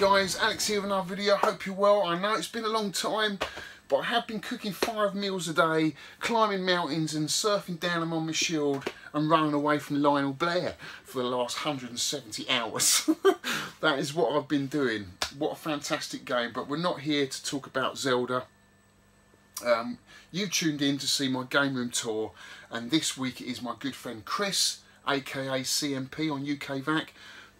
guys, Alex here with another video. Hope you're well. I know it's been a long time, but I have been cooking 5 meals a day, climbing mountains and surfing down them on my shield and running away from Lionel Blair for the last 170 hours. That is what I've been doing. What a fantastic game, but we're not here to talk about Zelda. You tuned in to see my game room tour, and this week it is my good friend Chris, aka CNP on UK VAC.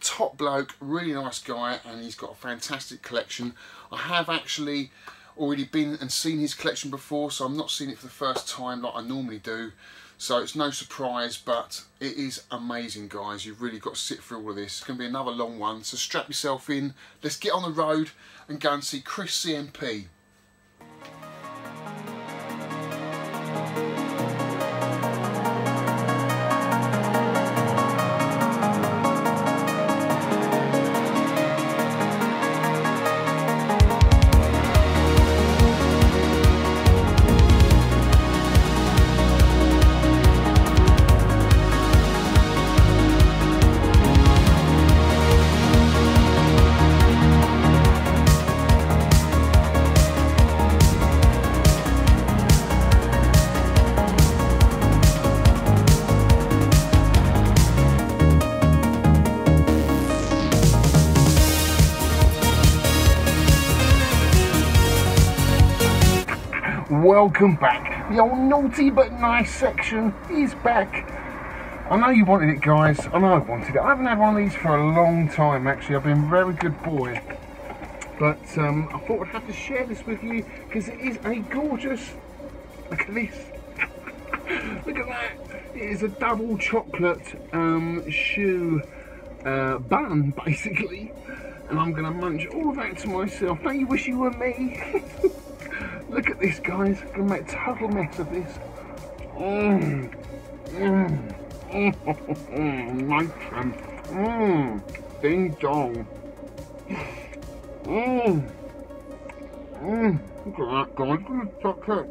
Top bloke, really nice guy, and he's got a fantastic collection. I have actually already been and seen his collection before, so I'm not seeing it for the first time like I normally do, so it's no surprise, but it is amazing, guys. You've really got to sit through all of this. It's going to be another long one, so strap yourself in. Let's get on the road and go and see Chris CNP. Welcome back. The old naughty but nice section is back. I know you wanted it, guys. I know I wanted it. I haven't had one of these for a long time, actually. I've been a very good boy. But I thought I'd have to share this with you because it is a gorgeous... Look at this. Look at that. It is a double chocolate shoe bun, basically. And I'm going to munch all of that to myself. Don't you wish you were me? Look at this, guys. I'm going to make a total mess of this. Ding dong. Look at that, guys. Look at the chocolate.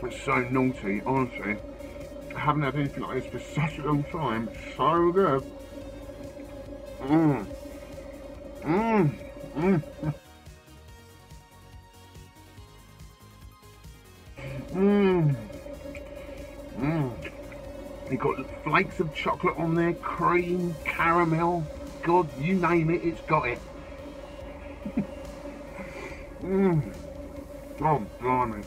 It's so naughty, honestly. I haven't had anything like this for such a long time. It's so good. You've got flakes of chocolate on there, cream, caramel, God, you name it, it's got it. Oh, blimey.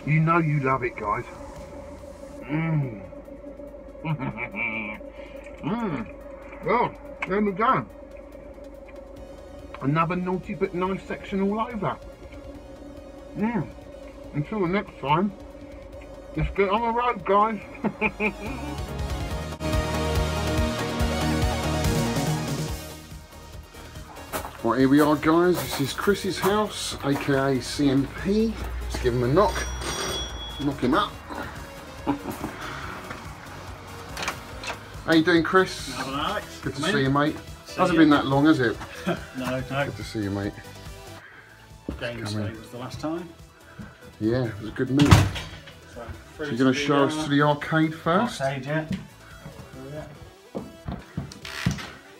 You know you love it, guys. Well, there we go. Another naughty but nice section all over. Until the next time, let's get on the road, guys. Right, here we are, guys. This is Chris's house, aka CNP. Let's give him a knock. Knock him up. How you doing, Chris? Alex. Good to see you, mate. Hasn't been that long, has it? No. Good to see you, mate. Games Day was the last time. Yeah, it was a good meet. So you're going to show us to the arcade first? Arcade, yeah.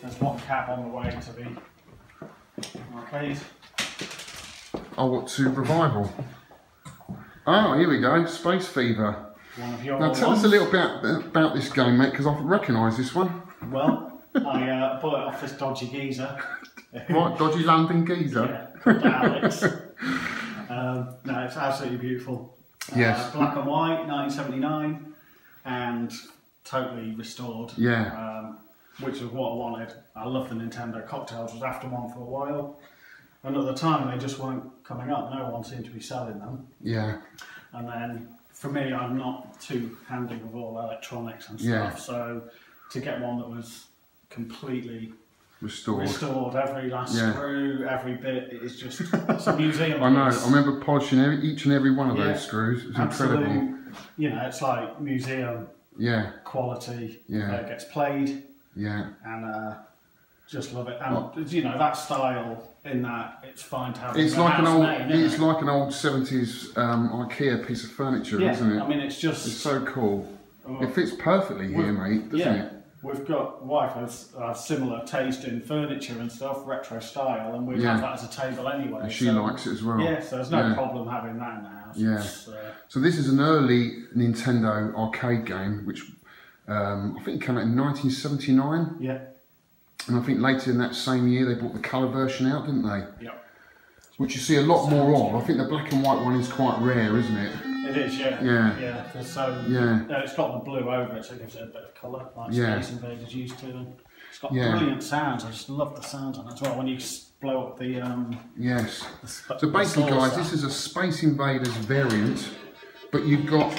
There's one cab on the way to the arcade. Oh, what, to Revival? Oh, here we go, Space Fever. Now tell us a little bit about this game, mate, because I recognise this one. Well, I bought it off this dodgy geezer. Right, dodgy London geezer. Yeah, called Alex. No, it's absolutely beautiful. Yes. Black and white, 1979, and totally restored. Yeah. Which is what I wanted. I love the Nintendo cocktails. Was after one for a while, and at the time they just weren't coming up. No one seemed to be selling them. Yeah. And then, for me, I'm not too handy with all electronics and stuff, so to get one that was completely restored, every last screw, every bit, it's just, it's a museum. I know, I remember polishing each and every one of those screws. It's incredible. You know, it's like museum quality. It gets played. Yeah. And Just love it, and you know that style in that it's fine to have. It's like an old, like an old 70s IKEA piece of furniture, isn't it? I mean, it's so cool. It fits perfectly here, mate, doesn't it? We've got wife has a similar taste in furniture and stuff, retro style, and we have that as a table anyway. And she likes it as well. Yeah, so there's no problem having that in the house. Yeah. So this is an early Nintendo arcade game, which I think came out in 1979. Yeah. And I think later in that same year they brought the colour version out, didn't they? Yep. Which you see a lot more of. I think the black and white one is quite rare, isn't it? It is, yeah. It's got the blue over it, so it gives it a bit of colour, like Space Invaders used to. And it's got brilliant sounds. I just love the sounds on it as well. When you blow up the So basically, guys, this is a Space Invaders variant, but you've got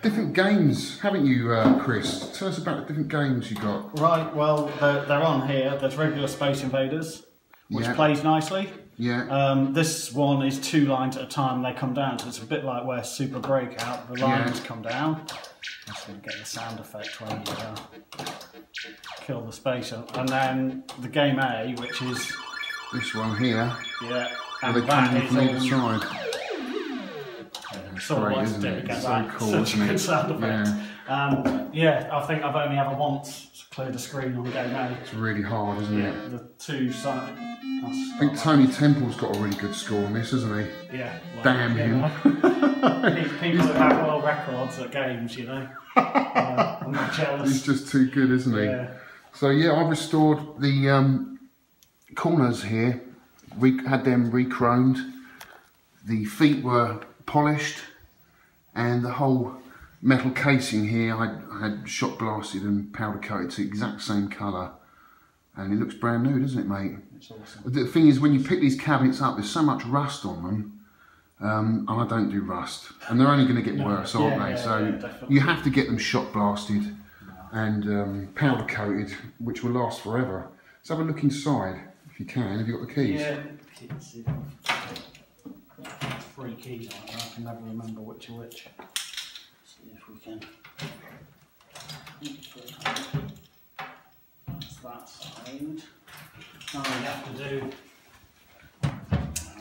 different games, haven't you, Chris? Tell us about the different games you've got. Right. Well, they're on here. There's regular Space Invaders, which plays nicely. Yeah. This one is 2 lines at a time. They come down, so it's a bit like where Super Breakout. The lines come down. Just going to get the sound effect when you kill the space up. And then the game A, which is this one here. Yeah. And they come in from either side. So great, isn't it? It's so cool, such a good sound effect. I think I've only ever once cleared a screen on game A. It's really hard, isn't it? The 2 sides. I think Tony Temple's got a really good score on this, hasn't he? Yeah. Well, damn him. People that have world records at games, you know. I'm not jealous. He's just too good, isn't he? Yeah. So yeah, I've restored the corners here. Had them re-chromed. The feet were polished, and the whole metal casing here I had shot blasted and powder coated to the exact same colour, and it looks brand new, doesn't it, mate? It's awesome. The thing is, when you pick these cabinets up, there's so much rust on them, and I don't do rust, and they're only going to get worse, aren't they? So you have to get them shot blasted and powder coated, which will last forever. Let's have a look inside if you can. Have you got the keys? Yeah, let's see. 3 keys on it. I can never remember which are which. See if we can. That's that side. Oh, you have to do.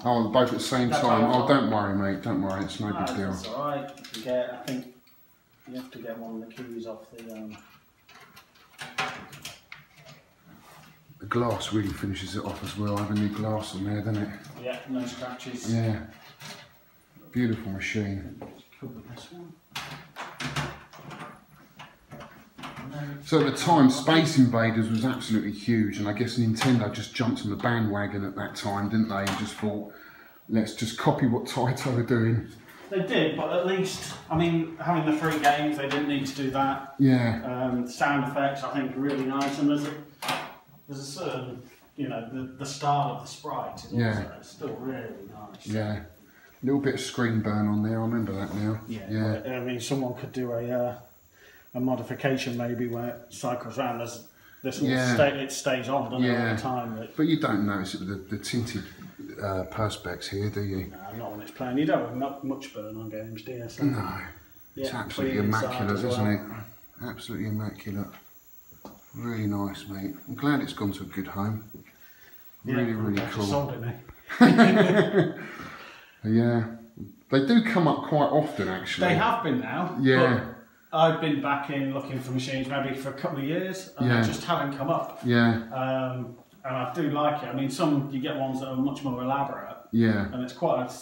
Oh, both at the same time. Oh, don't worry, mate. Don't worry. It's no big deal. That's all right. I think you have to get one of the keys off the. The glass really finishes it off as well. Having new glass on there, doesn't it? Yeah, no scratches. Yeah. Beautiful machine. Cover this one. So at the time, Space Invaders was absolutely huge, and I guess Nintendo just jumped on the bandwagon at that time, didn't they? And just thought, let's just copy what Taito are doing. They did, but at least, I mean, having the 3 games, they didn't need to do that. Yeah. Sound effects, I think, are really nice, and there's a certain, you know, the style of the sprite is also still really nice. Yeah. A little bit of screen burn on there, I remember that now. Yeah. I mean, someone could do a modification maybe where it cycles around. This will it stays on, doesn't it, all the time. But you don't notice it with the tinted perspex here, do you? No, not when it's playing. You don't have much burn on games, do you? So, no. It's absolutely immaculate, isn't it? Absolutely immaculate. Really nice, mate. I'm glad it's gone to a good home. Really, really cool. Sold it, mate. Yeah. They do come up quite often, actually. They have been now. Yeah. But I've been back in looking for machines maybe for a couple of years, and they just haven't come up. Yeah. And I do like it. I mean, you get ones that are much more elaborate. Yeah. And it's quite a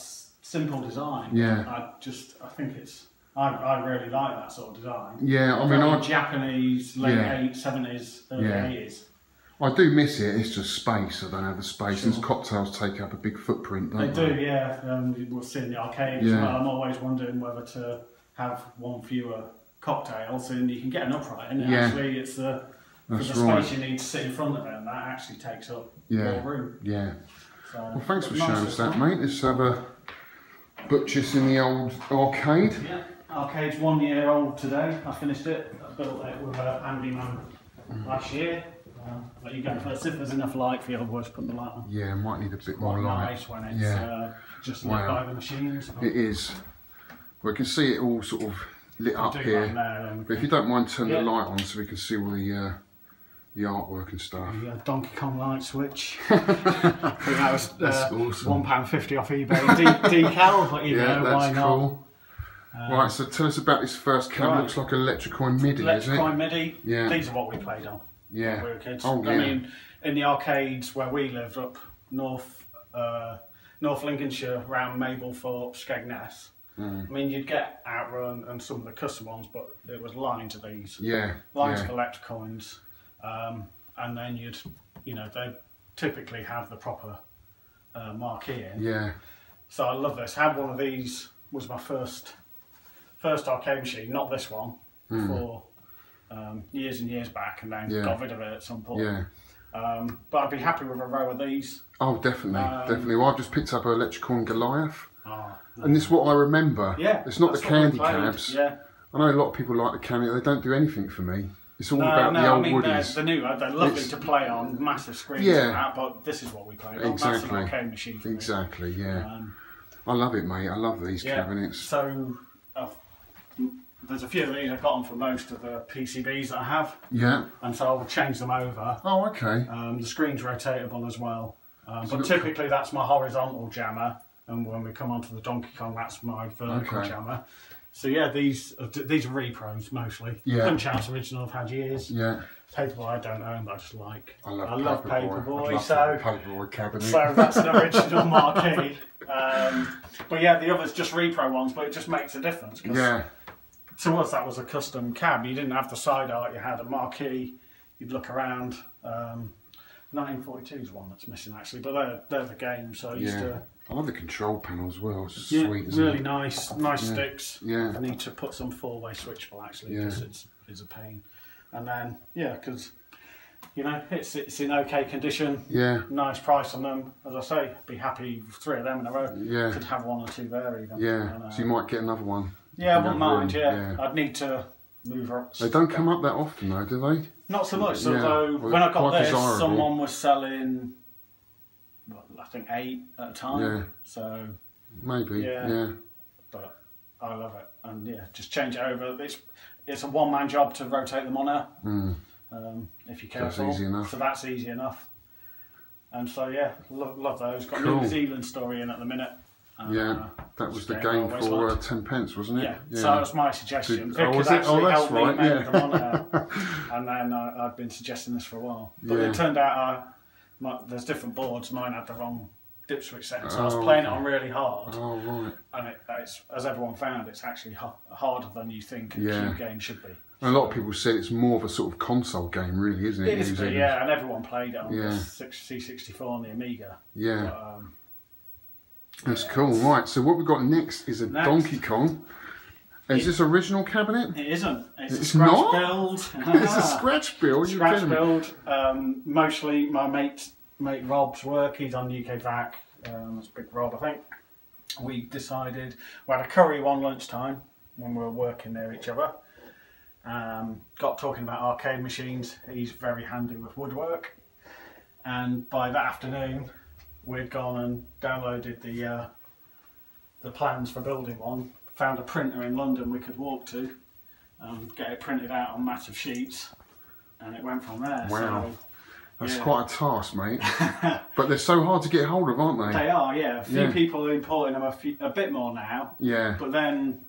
simple design. Yeah. I think it's. I really like that sort of design. Yeah, I mean, Japanese, late 70s, early 80s. I do miss it. It's just space. I don't have the space. And cocktails take up a big footprint, don't they? They do, yeah. We'll see in the arcades as well. I'm always wondering whether to have one fewer cocktails, and you can get an upright. And actually, it's for the space you need to sit in front of them. That actually takes up more room. Yeah. So, well, thanks for showing us that, mate. Let's have a butcher's in the old arcade. Yeah. Arcade's 1 year old today. I finished it. I built it with a handyman last year. Let you go first. If there's enough light for you, otherwise put the light on. Yeah, might need a bit more light. Nice when it's just lit by the machines. It is. Well, we can see it all sort of lit up here. But if you don't mind turning the light on so we can see all the the artwork and stuff. Yeah, Donkey Kong light switch. I think that was awesome. £1.50 off eBay. Decal, but you know, why not? Cool. Right, so tell us about this first cabinet. Looks like Electrocoin MIDI, is it? Electrocoin MIDI. Yeah. These are what we played on when we were kids. Oh, yeah. I mean, in the arcades where we lived up North Lincolnshire, around Mablethorpe, Skegness. I mean, you'd get Outrun and some of the custom ones, but it was lines of these. Yeah. Lines of Electrocoins. And then they typically have the proper marquee in. Yeah. So I love this. Had one of these, was my first arcade machine, not this one, before years and years back, and then got rid of it at some point. Yeah. But I'd be happy with a row of these. Oh, definitely, definitely. Well, I've just picked up an Electrocoin Goliath. And this is what I remember. Yeah. It's not the candy cabs. Yeah. I know a lot of people like the candy. They don't do anything for me. It's all about the old woodies. They're lovely to play on massive screens and that, but this is what we play on. Exactly. That's an arcade machine for exactly, me. yeah. I love it, mate. I love these cabinets. So, there's a few of these I've gotten for most of the PCBs that I have. Yeah. And so I'll change them over. Oh, okay. The screen's rotatable as well. But typically that's my horizontal jammer. And when we come onto the Donkey Kong, that's my vertical jammer. So yeah, these are repros mostly. Yeah. Punch-Out's original I've had years. Yeah. Paperboy I don't own, but I just like. I love Paperboy. Paperboy cabinet. So that's an original marquee. But yeah, the others just repro ones, but it just makes a difference. Yeah. To us, that was a custom cab. You didn't have the side art. You had a marquee. You'd look around. 1942 is one that's missing actually, but they're the game. So I used to. I love the control panel as well. It's sweet, isn't really it? nice sticks. Yeah. I need to put some 4-way switchable actually because it's a pain. And then because it's in okay condition. Yeah. Nice price on them. As I say, be happy with 3 of them in a row. Yeah. Could have 1 or 2 there even. Yeah. So you might get another one. Yeah, I wouldn't mind. Yeah. I'd need to move up. They don't come up that often though, do they? Not so much. Although when I got this, someone was selling. I think 8 at a time. Yeah. So maybe. Yeah. But I love it, and just change it over. It's a one-man job to rotate them on there. If you're careful. That's easy enough. So that's easy enough. And so love those. Got a New Zealand story in at the minute. That was the game for 10 pence, wasn't it? Yeah. So that was my suggestion. Vic that's helped me right. make the monitor, and then I'd been suggesting this for a while. But it turned out there's different boards. Mine had the wrong dip switch setting, so I was playing it on really hard. Oh, right. And it's, as everyone found, it's actually harder than you think a cube game should be. And a lot of people said it's more of a sort of console game, really, isn't it? It is, and everyone played it on the C64 and the Amiga. Yeah. But, that's cool. Right, so what we've got next is a Donkey Kong. Is this original cabinet? It isn't. It's a scratch build. It's a scratch build? Scratch build. Mostly my mate Rob's work. He's on UK VAC. That's Big Rob, I think. We decided, we had a curry one lunchtime when we were working near each other. Got talking about arcade machines. He's very handy with woodwork. And by that afternoon, we'd gone and downloaded the plans for building one. Found a printer in London we could walk to, get it printed out on massive sheets, and it went from there. Wow. So, that's quite a task, mate. But they're so hard to get hold of, aren't they? They are, yeah. A few people are importing them a bit more now. Yeah. But then,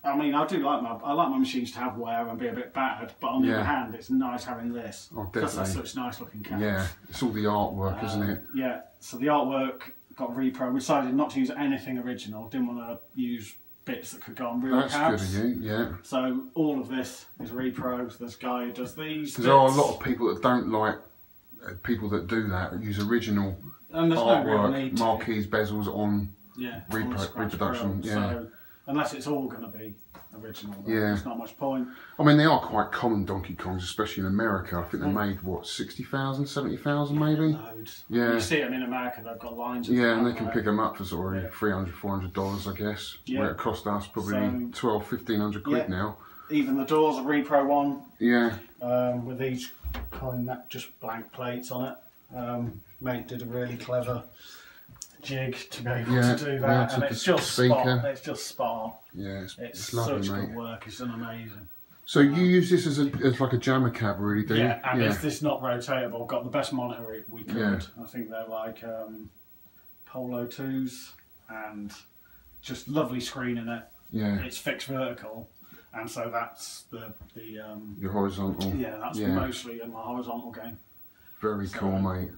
I mean, I like my machines to have wear and be a bit battered, but on the other hand, it's nice having this. Oh, because they're such nice looking cabs. Yeah, it's all the artwork, isn't it? Yeah, so the artwork got repro. We decided not to use anything original, didn't want to use bits that could go on real cabs. That's good of you, yeah. So all of this is repros. There's a guy who does these. Because there are a lot of people that don't like people that do that, use original and there's artwork, no real need marquees, bezels on Reproduction. reproduction. So unless it's all going to be original, there's not much point. I mean, they are quite common Donkey Kongs, especially in America. I think they made, what, 60,000, 70,000 maybe? Loads. Yeah. You see them in America, they've got lines of and they can pick them up for sort of $300, $400, I guess. Yeah. Where it cost us probably $1,200, $1,500 now. Even the doors, a repro one. Yeah. With each coin, just blank plates on it. Mate did a really clever jig to be able to do that, and it's just spot. It's just spot on. Yeah, it's such lovely, mate. Good work. It's done amazing. So you use this as like a jammer cab, really, do you? Yeah, and it's this not rotatable. Got the best monitor we could. Yeah. I think they're like Polo 2s, and just lovely screen in it. Yeah. It's fixed vertical, and so that's the your horizontal. Yeah, that's mostly in my horizontal game. Very cool, mate.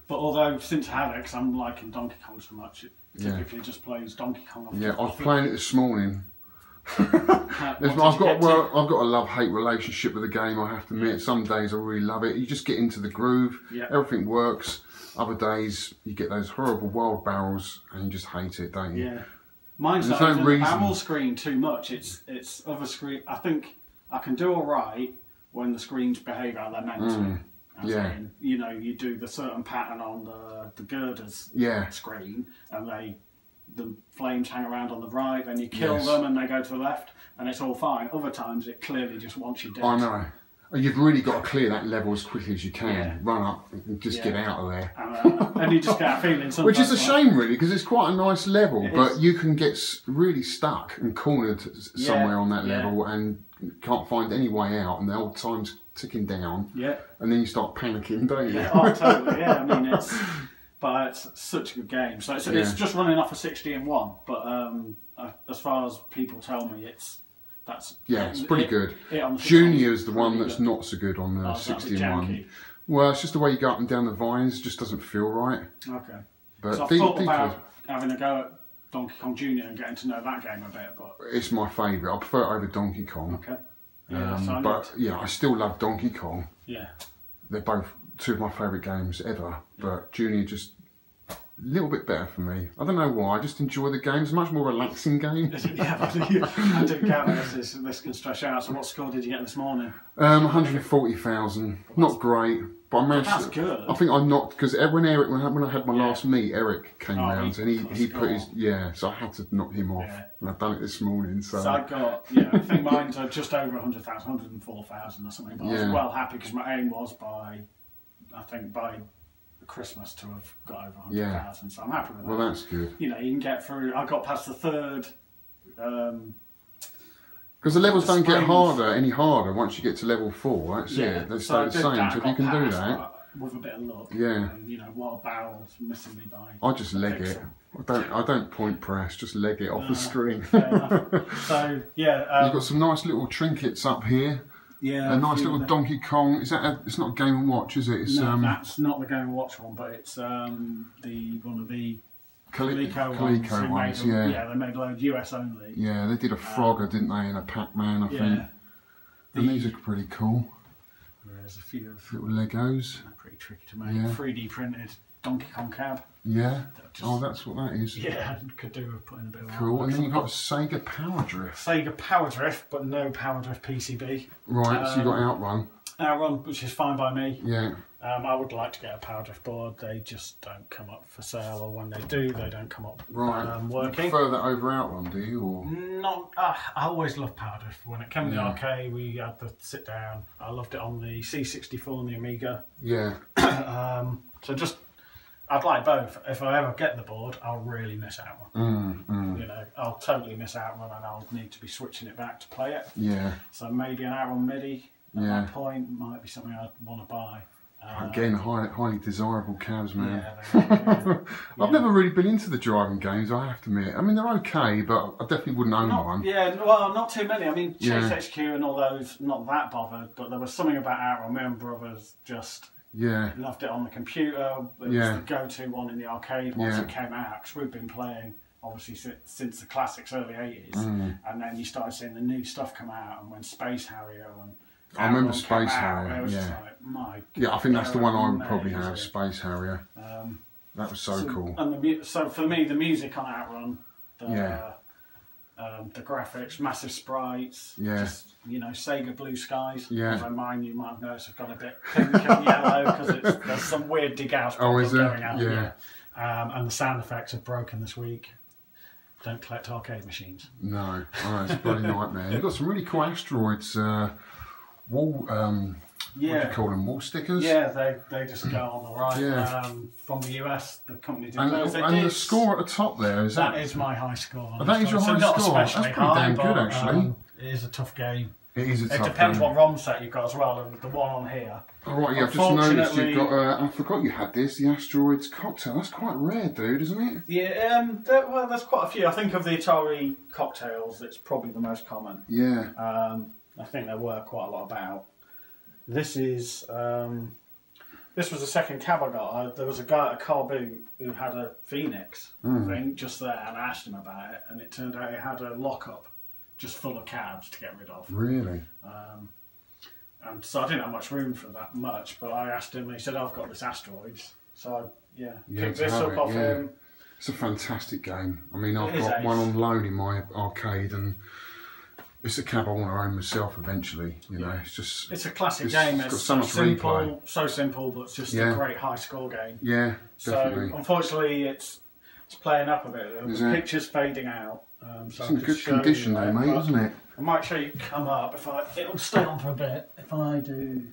But although since Alex, I'm liking Donkey Kong so much, it typically just plays Donkey Kong. Yeah, I was playing it this morning. I've got a love-hate relationship with the game, I have to admit. Some days I really love it. You just get into the groove, everything works. Other days you get those horrible wild barrels and you just hate it, don't you? Yeah. Mine's not even the barrel screen too much. It's other screen. I think I can do alright when the screens behave how they're meant to. In, you know, you do the certain pattern on the girders screen, and the flames hang around on the right, then you kill them and they go to the left, and it's all fine. Other times it clearly just wants you dead. I know. You've really got to clear that level as quickly as you can. Run up and just get out of there. And you just get a feeling sometimes. Which is a shame, really, because it's quite a nice level, but you can get really stuck and cornered somewhere on that level and can't find any way out, and the old time's ticking down. Yeah. And then you start panicking, don't you? Yeah, oh, totally. Yeah, I mean, but it's such a good game. So it's just running off a 60-in-1, but as far as people tell me, it's pretty good. Junior is the one that's not so good on the 60-in-1. Well, it's just the way you go up and down the vines. It just doesn't feel right. Okay. But so I've thought about having a go at Donkey Kong Junior and getting to know that game a bit. But it's my favourite. I prefer it over Donkey Kong. Okay. I still love Donkey Kong. Yeah. They're both two of my favourite games ever. But Junior just a little bit better for me. I don't know why. I just enjoy the game. It's a much more relaxing game. I do count this can stretch out. So what score did you get this morning? 140,000. Not great, but I managed. That's good. I think I knocked because when I had my last meet, Eric came round and he put his so I had to knock him off, and I've done it this morning. So I got I think mine's just over 100,000, 104,000 or something. But I was well happy because my aim was by Christmas to have got over 100,000, so I'm happy with that. Well, that's good. You know, you can get through. I got past the third. Because the levels don't get any harder once you get to level 4. That's it. They stay the same. So if you can do that, with a bit of luck, and, you know, what a barrel's missing me by. I just leg it. I don't point press. Just leg it off the screen. Fair enough. So you've got some nice little trinkets up here. Yeah, a nice little Donkey Kong. Is that? It's not a Game & Watch, is it? It's, no, that's not the Game & Watch one, but it's one of the Coleco ones. Yeah, they made loads US only. Yeah, they did a Frogger, didn't they, and a Pac-Man, I think. And these are pretty cool. There's a few of little Legos. They're pretty tricky to make. 3D printed Donkey Kong cab. Yeah. That's what that is. Yeah, could do with putting a bit of cool. And then you've got Sega Power Drift. Sega Power Drift, but no Power Drift PCB. Right, so you've got Outrun. Outrun, which is fine by me. Yeah. I would like to get a Power Drift board. They just don't come up for sale, or when they do, they don't come up working. You prefer that over Outrun, do you? Or? Not. I always loved Power Drift. When it came to the arcade, we had to sit down. I loved it on the C64 and the Amiga. Yeah. I'd like both. If I ever get the board, I'll really miss Outrun. You know, I'll totally miss Outrun, and I'll need to be switching it back to play it. Yeah. So maybe an Outrun MIDI at that point might be something I'd want to buy. Again, highly desirable cabs, man. Yeah, I've never really been into the driving games, I have to admit. I mean, they're okay, but I definitely wouldn't own one. Yeah, well, not too many. I mean, Chase HQ and all those, not that bothered, but there was something about Outrun. My own brothers just loved it on the computer. It was the go-to one in the arcade once it came out, because we've been playing, obviously, since the classics, early 80s, and then you started seeing the new stuff come out, and when Space Harrier and I remember Space Harrier, I think that's the one I would probably have, Space Harrier. That was so cool. And so for me, the music on Outrun, the graphics, massive sprites, just, you know, Sega Blue Skies. Although mine, you might have noticed, have gone a bit pink and yellow because there's some weird dig out going out. And the sound effects have broken this week. Don't collect arcade machines. No, it's a bloody nightmare. You've got some really cool asteroids. Wall, what do you call them? Wall stickers? Yeah, they just go on the right. From the US, the company did those. And the score at the top there, that is my high score. That is your high score? That's pretty damn good, actually. It is a tough game. It is a tough game. It depends what ROM set you've got as well, and the one on here. Oh right, yeah, I've just noticed you've got, I forgot you had this, the Asteroids Cocktail. That's quite rare, dude, isn't it? Yeah, well, there's quite a few. I think of the Atari cocktails, it's probably the most common. Yeah. I think there were quite a lot about. This is, this was the second cab I got. There was a guy at a car boot who had a Phoenix thing just there, and I asked him about it, and it turned out he had a lockup just full of cabs to get rid of. Really? And so I didn't have much room for that much, but I asked him, and he said, I've got this Asteroids. So I picked this up off him. It's a fantastic game. I mean, I've got one on loan in my arcade, and it's a cab I want to own myself eventually. You know, it's a classic game. It's got so much replay. So simple, but it's just a great high score game. Yeah, definitely. So unfortunately, it's playing up a bit. The picture's fading out. So it's in good condition though, mate, isn't it? I might show you come up it'll stay on for a bit if I do.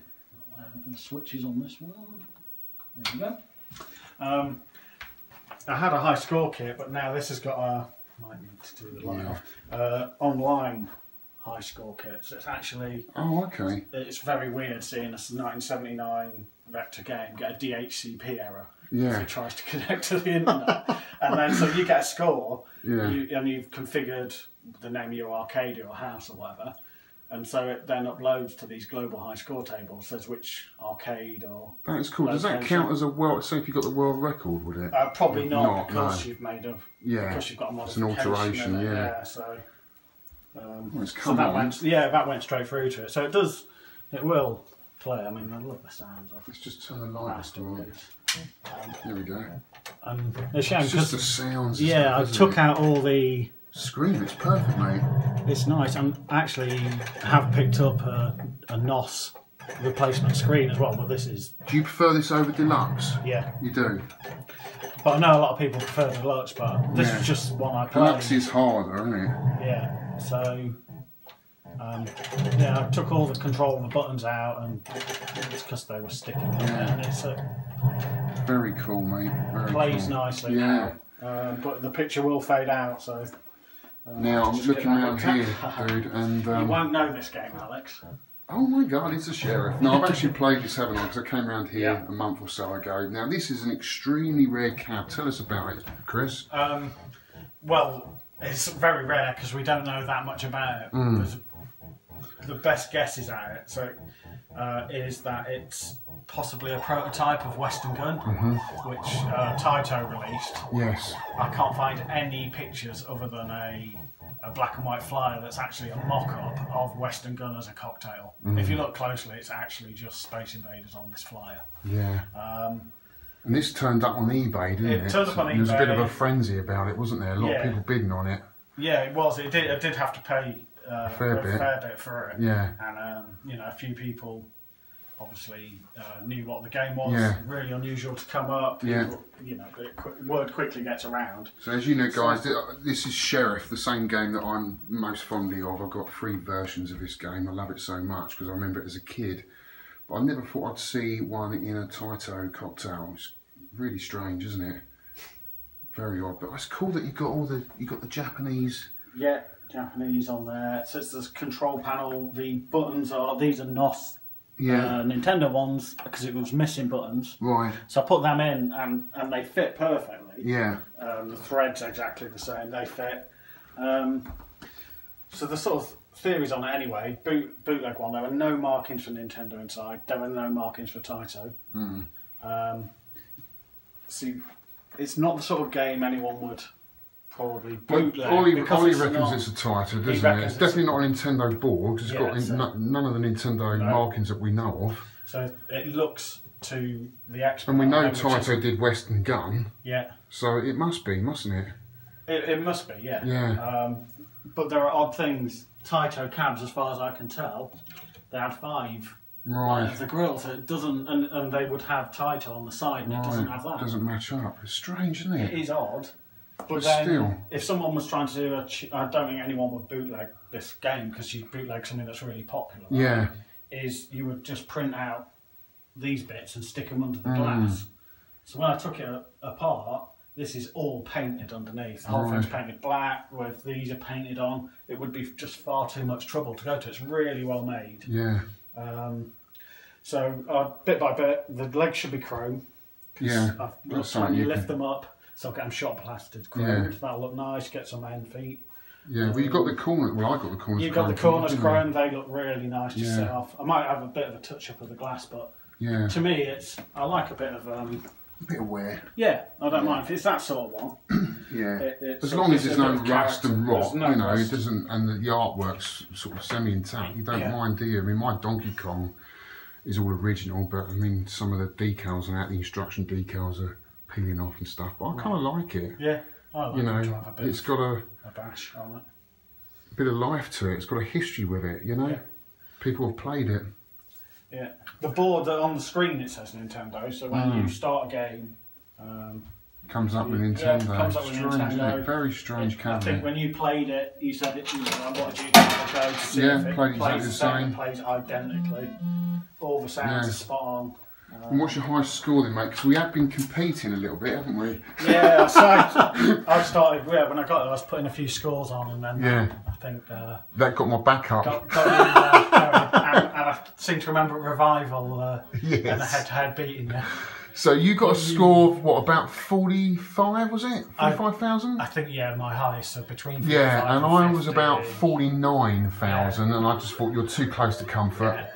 The switches on this one. There we go. I had a high score kit, but now this has got a. Might need to do the light off. Online high score kit. So it's actually. Oh, okay. It's very weird seeing a 1979 vector game get a DHCP error. Yeah. If it tries to connect to the internet, and then so you get a score. Yeah. And you've configured the name of your arcade or your house or whatever, and so it then uploads to these global high score tables, says which arcade or... That's cool. Does that count as a world... So if you've got the world record, would it? Probably not because you've made a... Yeah. Because you've got a modification. It's an alteration, yeah. So... well, that went straight through to it. So it will play. I mean, I love the sounds of it. Let's just turn the light on. There we go. It's just the sounds. Yeah, I took out all the... Screen, it's perfect, mate. It's nice. I actually have picked up a Nos replacement screen as well, but this is... Do you prefer this over Deluxe? Yeah. You do? But I know a lot of people prefer Deluxe, but this is just one I played. Deluxe is harder, isn't it? Yeah, so... I took all the control of the buttons out, and it's because they were sticking in there, and it's very cool, mate. Very plays cool. Nicely now. But the picture will fade out, so... now I'm looking around here, dude, and... you won't know this game, Alex. Oh my god, it's a Sheriff. No, I've actually played this, haven't I? Because I came around here a month or so ago. Now, this is an extremely rare cab. Tell us about it, Chris. Well, it's very rare because we don't know that much about it. The best guesses at it is that it's possibly a prototype of Western Gun, which Taito released. Yes. I can't find any pictures other than a black and white flyer that's actually a mock-up of Western Gun as a cocktail. If you look closely, it's actually just Space Invaders on this flyer. Yeah. And this turned up on eBay, didn't it? It turned up on eBay. There was a bit of a frenzy about it, wasn't there? A lot of people bidding on it. Yeah, it was. I did have to pay a fair bit for it. Yeah. And a few people obviously knew what the game was. Really unusual to come up. People, word quickly gets around. So as you know, guys, this is Sheriff, the same game that I'm most fondly of. I've got 3 versions of this game. I love it so much because I remember it as a kid. But I never thought I'd see one in a Taito cocktail. It's really strange, isn't it? Very odd. But it's cool that you got the Japanese. Yeah, Japanese on there. It says there's control panel. The buttons these are Nos. Nintendo ones because it was missing buttons. Right. So I put them in and they fit perfectly. Yeah. The thread's exactly the same. They fit. So the sort of theories on it anyway. Bootleg one. There were no markings for Nintendo inside. There were no markings for Taito. See, it's not the sort of game anyone would probably bootleg. Ollie reckons it's a Taito, doesn't it? It's definitely not a Nintendo board. It's got none of the Nintendo markings that we know of. So it looks to the expert. And we know Taito did Western Gun. Yeah. So it must be, mustn't it? It must be, yeah. Yeah. But there are odd things. Taito cabs, as far as I can tell, they had 5. Right. The grill, so it doesn't, and they would have Taito on the side, and it doesn't have that. It doesn't match up. It's strange, isn't it? It is odd. But then, still, if someone was trying to do I don't think anyone would bootleg this game because you bootleg something that's really popular. Right? Yeah. Is you would just print out these bits and stick them under the glass. So when I took it apart, this is all painted underneath. The whole thing's painted black, with these are painted on. It would be just far too much trouble to go to. It's really well made. Yeah. So bit by bit, the legs should be chrome. Yeah. That's when you lift them up, so I'll get them shot plastered chrome. That'll look nice. Get some end feet. Yeah, well, you got the corner. Well, I got the corners. You've got the corners chrome. They look really nice to set off. I might have a bit of a touch up of the glass, but to me, I like a bit of a bit of wear. Yeah, I don't mind if it's that sort of one. As long as there's no rust and rot, you know, it doesn't, and the artwork's sort of semi-intact. You don't mind, do you? I mean, my Donkey Kong is all original, but I mean, some of the decals and the instruction decals are peeling off and stuff. But I kind of like it. Yeah. Oh, you know, it's got a bash on it. A bit of life to it. It's got a history with it, you know. Yeah. People have played it. Yeah. The board on the screen, it says Nintendo. So when you start a game, comes up with Nintendo. Yeah, comes up with Nintendo. Isn't it? Very strange cabinet. I think when you played it, you said it. I wanted you to have a go to see if it plays the same. It plays identically. All the sounds are spot on. And what's your highest score then, mate? Because we have been competing a little bit, haven't we? Yeah, I started, when I got there, I was putting a few scores on, and then I think... that got my back up. And I seem to remember Revival and a head-to-head beating you. So you got a score of, what, about 45, was it? 45,000? I think, my highest, so between 45 and I was about 49,000, and I just thought, you're too close to comfort. Yeah.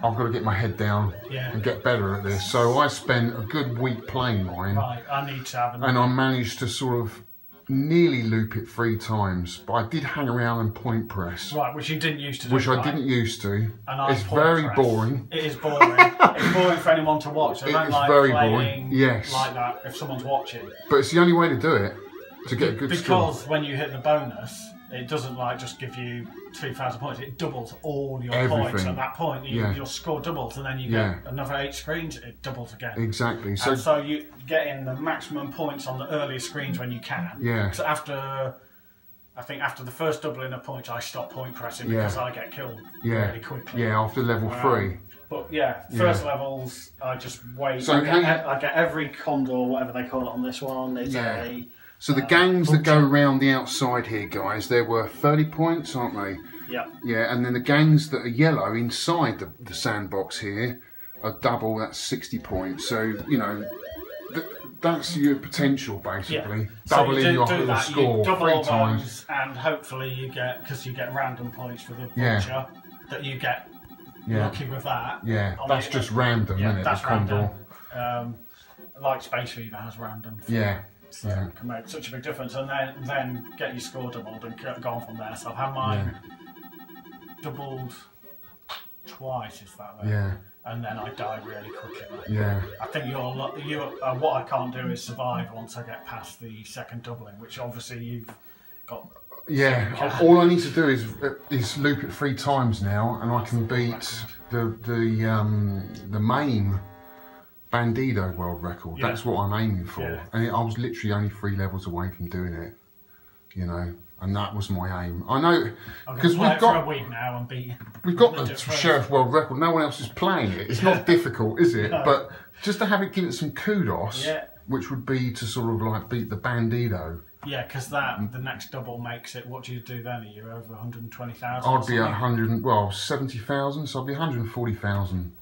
I've got to get my head down and get better at this. So I spent a good week playing mine. Right, I need to have another. And I managed to sort of nearly loop it 3 times, but I did hang around and point press. Right, which you didn't used to do. Which I didn't used to. And it's very boring. It is boring. It's boring for anyone to watch. I don't like very playing boring. Yes. like that if someone's watching. But it's the only way to do it, to get a good score. Because when you hit the bonus, it doesn't just give you 2,000 points. It doubles all your points at that point. Your score doubles, and then you get another 8 screens. It doubles again. Exactly. So you get in the maximum points on the earliest screens when you can. Yeah. So after the first doubling of points, I stop point pressing because I get killed really quickly. Yeah, after level 3. But first levels, I just wait. So I get every condor, whatever they call it on this one. It's So the gangs that go around the outside here, guys, they're worth 30 points, aren't they? Yeah. Yeah, and then the gangs that are yellow inside the sandbox here are double, that's 60 points. So, you know, that's your potential, basically. Yeah. Doubling your whole score 3 times. And hopefully you get, because you get random points for the vulture, that you get lucky with that. Yeah, that's just random, isn't it? That's random. Like Space Fever has random. So it can make such a big difference, and then get your score doubled and go on from there. So I've had mine doubled twice, is that way? Yeah. And then I die really quickly. Yeah. I think what I can't do is survive once I get past the second doubling, which obviously you've got. Yeah. All I need to do is loop it 3 times now, and I can beat the main Bandido world record. That's what I'm aiming for, and I was literally only 3 levels away from doing it, you know, and that was my aim. I know because we've got for a week now and we've got the Sheriff world record. No one else is playing it. It's not difficult, is it? No. But just to have it, give it some kudos, which would be to sort of like beat the Bandido. Yeah, because the next double makes it. What do you do then? Are you over 120,000? I'd be 70,000, so I'd be 140,000.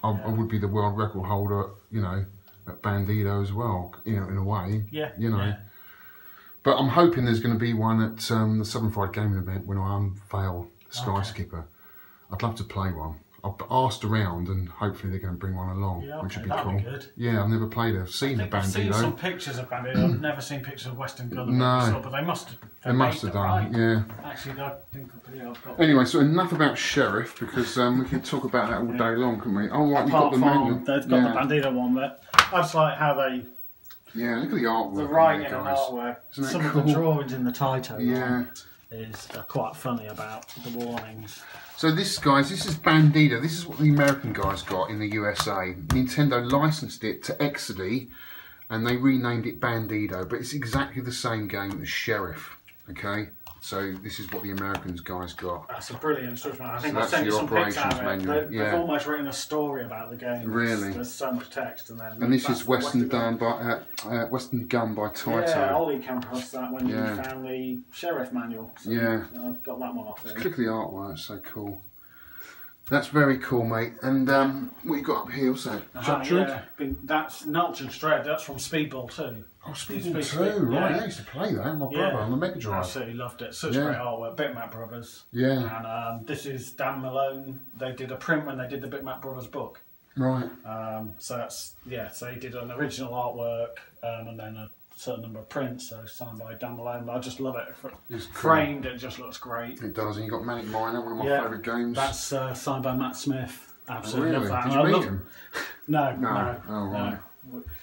I would be the world record holder, you know, at Bandido as well, you know, in a way. Yeah. You know. Yeah. But I'm hoping there's going to be one at the Southern Fried Gaming event when I unveil the Sky Skipper. I'd love to play one. I've asked around, and hopefully they're going to bring one along, which would be cool. Be good. Yeah, I've never played it. I've seen a Bandido. I've seen some pictures of Bandido. I've never seen pictures of Western Gun. No, but they must have. They must have done. Yeah. Actually, I think I've got. Anyway, so enough about Sheriff, because we can talk about that all day long, can't we? Oh, right, we've got the manual. They've got the Bandido one there. I just like how they. Yeah, look at the artwork. The writing and artwork. Some of the drawings in the title. Yeah. Is quite funny about the warnings. So this, guys, this is Bandido. This is what the American guys got in the USA. Nintendo licensed it to Exidy, and they renamed it Bandido, but it's exactly the same game as Sheriff, okay? So this is what the Americans guys got. That's a brilliant instruction manual. I think I'll send you some pics out of it. They've almost written a story about the game. Really? There's so much text. And this is Western Gun by Taito. Yeah, Ollie came across that when you found the Sheriff manual. So yeah. I've got that one off there. Just click the artwork, it's so cool. That's very cool, mate. And what you got up here? What's that? That's not just Dread, that's from Speedball 2. Oh, Speedball 2, right. Yeah, I used to play that, my brother on the Mega Drive. Absolutely loved it. Such great artwork. Bitmap Brothers. Yeah. And this is Dan Malone. They did a print when they did the Bitmap Brothers book. Right. So that's, so he did an original artwork and then a certain number of prints, so signed by Dan Malone. I just love it. It's framed, it just looks great. It does, and you've got Manic Miner, one of my favourite games. That's signed by Matt Smith. Absolutely love that. Did you meet him? No. Oh, right.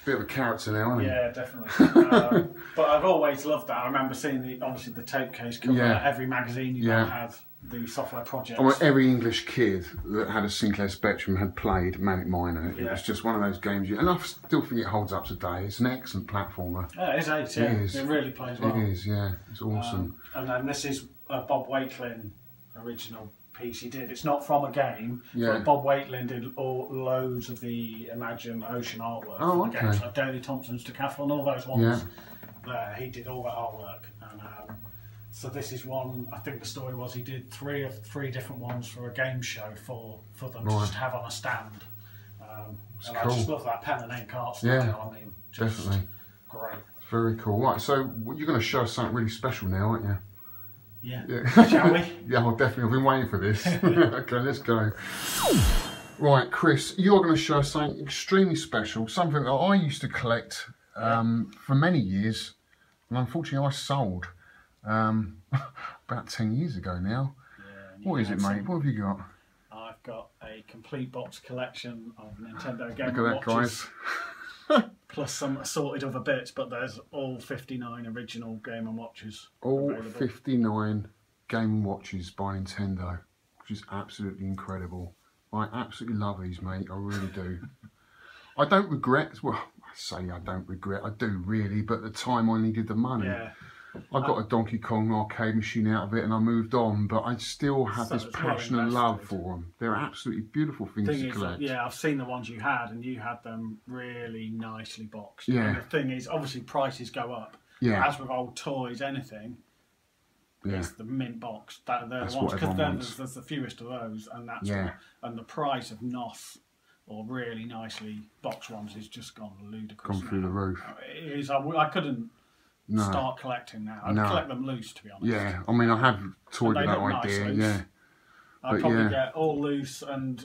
Bit of a character now, isn't he? Yeah, definitely. But I've always loved that. I remember seeing obviously the tape case cover every magazine you had the software projects. I mean, every English kid that had a Sinclair Spectrum had played Manic Miner. It was just one of those games, and I still think it holds up today. It's an excellent platformer. Yeah, it is. It really plays well. It is, yeah. It's awesome. And then this is Bob Wakelin original piece he did. It's not from a game, but Bob Wakelin did loads of the Imagine Ocean artwork for the games, like Daley Thompson's Decathlon, all those ones. There, he did all that artwork. And so this is one, I think the story was he did three different ones for a game show for them to just have on a stand. And I just love that pen and ink art style. I mean, definitely. Great. It's very cool. Right, so you're going to show us something really special now, aren't you? Yeah. Shall we? Yeah, I'll definitely. I've been waiting for this. Okay, let's go. Right, Chris, you're going to show us something extremely special, something that I used to collect for many years, and unfortunately I sold about 10 years ago now. Yeah, what is it, mate? What have you got? I've got a complete box collection of Nintendo Game Look at that, Watches. Plus some assorted other bits, but there's all 59 original Game & Watches. All available. 59 Game & Watches by Nintendo, which is absolutely incredible. I absolutely love these, mate. I really do. I don't regret, well, I say I don't regret, I do really, but at the time I needed the money. Yeah. I got a Donkey Kong arcade machine out of it and I moved on, but I still have this passion and love for them. They're absolutely beautiful things to collect. Yeah, I've seen the ones you had, and you had them really nicely boxed. Yeah. And the thing is, obviously prices go up. Yeah. As with old toys, anything, it's the mint box. They're the ones, because there's the fewest of those, and that's and the price of NOS or really nicely boxed ones is just gone ludicrous. Gone through the roof. It is. I couldn't start collecting now. I'd collect them loose, to be honest. Yeah, I mean, I have toyed with that idea. I'd probably get all loose, and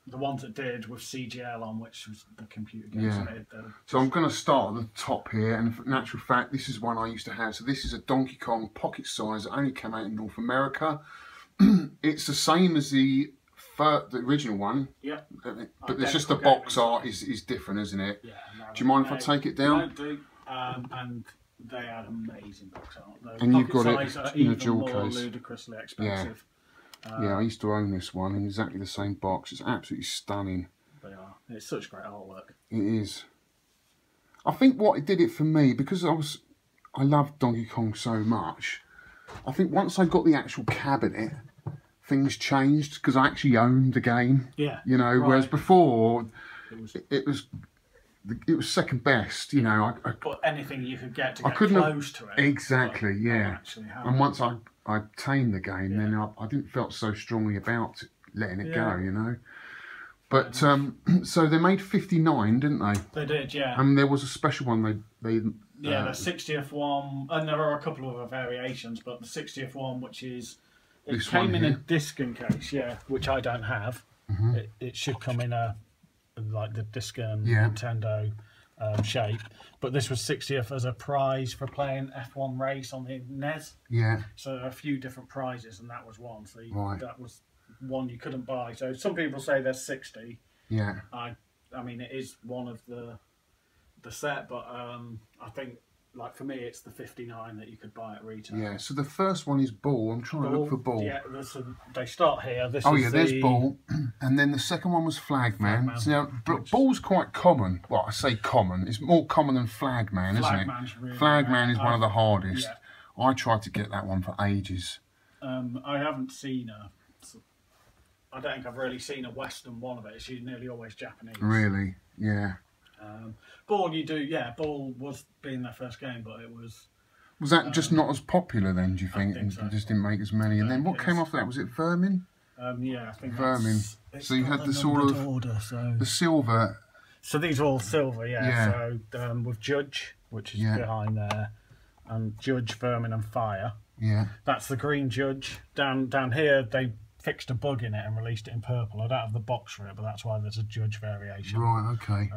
the ones that did with CGL on, which was the computer games. So I'm going to start at the top here, and in actual fact, this is one I used to have. So this is a Donkey Kong pocket size that only came out in North America. It's the same as the original one. Yeah. But it's just the box art is different, isn't it? Yeah. No, do you mind if I take it down? I do. And they had amazing box art. And you've got it in a jewel case. Ludicrously expensive. Yeah, I used to own this one in exactly the same box. It's absolutely stunning. They are. It's such great artwork. It is. I think what did it for me, because I loved Donkey Kong so much, I think once I got the actual cabinet, things changed because I actually owned the game. Yeah. You know, whereas before it was second best, you know. But anything you could get to get close to it. Exactly, yeah. And once I obtained the game, then I didn't felt so strongly about letting it go, you know. But so they made 59, didn't they? They did, yeah. And there was a special one they the 60th one, and there are a couple of other variations, but the 60th one, which is it came in a disc case, which I don't have. It should come in like the disc and Nintendo shape, but this was 60th as a prize for playing F1 race on the NES. Yeah. So there are a few different prizes, and that was one. So that was one you couldn't buy. So some people say there's 60. Yeah. I mean, it is one of the set, but I think, like, for me, it's the 59 that you could buy at retail. Yeah, so the first one is Ball. I'm trying to look for Ball. Yeah, they start here. There's Ball. And then the second one was Flagman. So now, Ball's quite common. Well, I say common. It's more common than Flagman, isn't it? Really Flagman is one of the hardest. Yeah. I tried to get that one for ages. I haven't seen I don't think I've really seen a Western one of it. It's nearly always Japanese. Really? Yeah. Ball, you do, yeah. Ball was being their first game, but it was. Was that just not as popular then? Do you think? I think so. It just didn't make as many. And then what came off that? Was it Vermin? Yeah, I think Vermin. So you had the sort of order, the silver. So these are all silver, yeah. So with Judge, which is behind there, and Judge, Vermin, and Fire. Yeah. That's the green Judge. Down here, they fixed a bug in it and released it in purple. I don't have the box for it, but that's why there's a Judge variation. Right. Okay.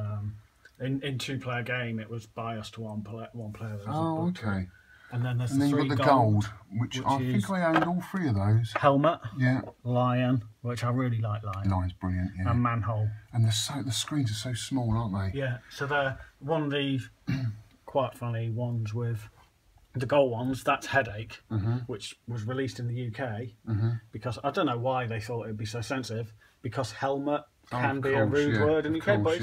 In two-player game, it was biased to one player. Oh, okay. And then there's you've got the gold, which I think I owned all three of those. Helmet. Yeah. Lion, which I really like. Lion's brilliant. Yeah. And Manhole. And the screens are so small, aren't they? Yeah. So they're one of the quite funny ones with the gold ones. That's Headache, which was released in the UK because I don't know why they thought it'd be so sensitive. Because helmet can be a rude word in the UK, but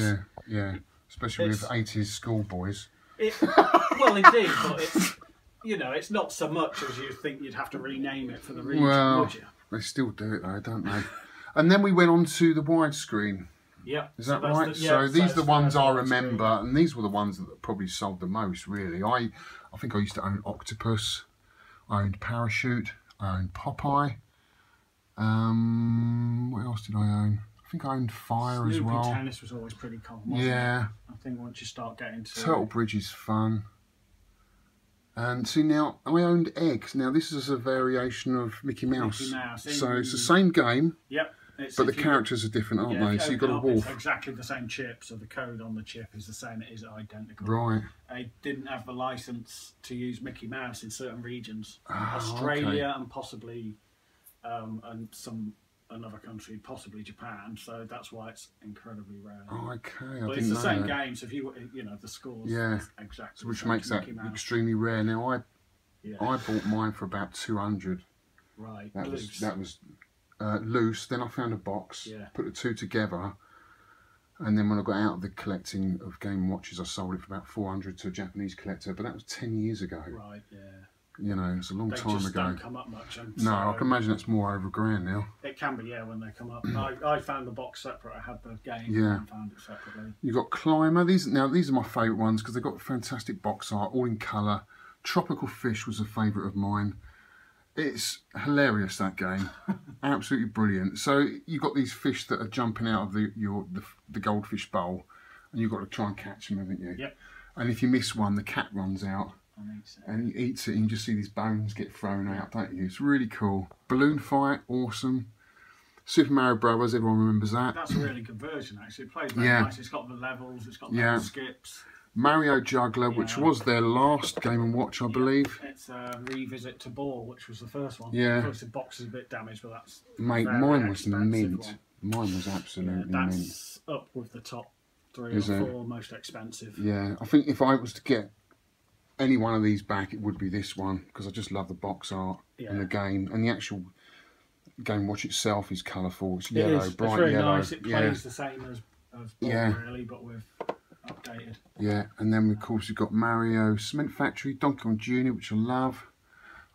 especially with 80s schoolboys. Well, indeed, but it's. It's not so much as you think you'd have to rename it for the region, would you? They still do it though, don't they? And then we went on to the widescreen. Yeah. Is that right? So these are the ones I remember, and these were the ones that probably sold the most, really. I think I used to own Octopus, I owned Parachute, I owned Popeye. What else did I own? I think I owned Fire as well. Tennis was always pretty common, wasn't it? I think once you start getting to... Turtle Bridge is fun. And see now, I owned Eggs. Now this is a variation of Mickey Mouse. So it's the same game. Yep. But the characters are different, aren't they? So you've got a wolf. It's exactly the same chip, so the code on the chip is the same. It is identical. Right. They didn't have the license to use Mickey Mouse in certain regions. Australia and possibly another country, possibly Japan. So that's why it's incredibly rare. Oh, okay. But it's the same game, so if the scores exactly. So which makes that extremely rare. Now I bought mine for about 200. Right. That was loose. Then I found a box, put the two together, and then when I got out of the collecting of Game & Watches, I sold it for about 400 to a Japanese collector. But that was 10 years ago. Right. Yeah. It's a long time ago. They just don't come up much. No, I can imagine it's more over £1,000 now. It can be, when they come up. I found the box separate. I had the game and found it separately. You've got Climber. These are my favourite ones because they've got fantastic box art, all in colour. Tropical Fish was a favourite of mine. It's hilarious, that game. Absolutely brilliant. So you've got these fish that are jumping out of the goldfish bowl, and you've got to try and catch them, haven't you? Yep. And if you miss one, the cat runs out. And he eats it, and you just see these bones get thrown out, don't you? It's really cool. Balloon Fight, awesome. Super Mario Brothers, everyone remembers that. That's a really good version, actually. It plays very nice. It's got the levels, it's got the skips. Mario Juggler, which was their last Game & Watch, I believe. It's a revisit to Ball, which was the first one. Yeah. Of course, the box is a bit damaged, but that's mine was mint. Mine was absolutely mint. That's up with the top 3 or 4 most expensive. Yeah, I think if I was to get any one of these back, it would be this one, because I just love the box art and the game, and the actual Game Watch itself is colourful. It's yellow, bright it's really yellow. Nice. It plays the same as Ball, really, but with updated. Yeah, and then of course we've got Mario, Cement Factory, Donkey Kong Jr., which I love.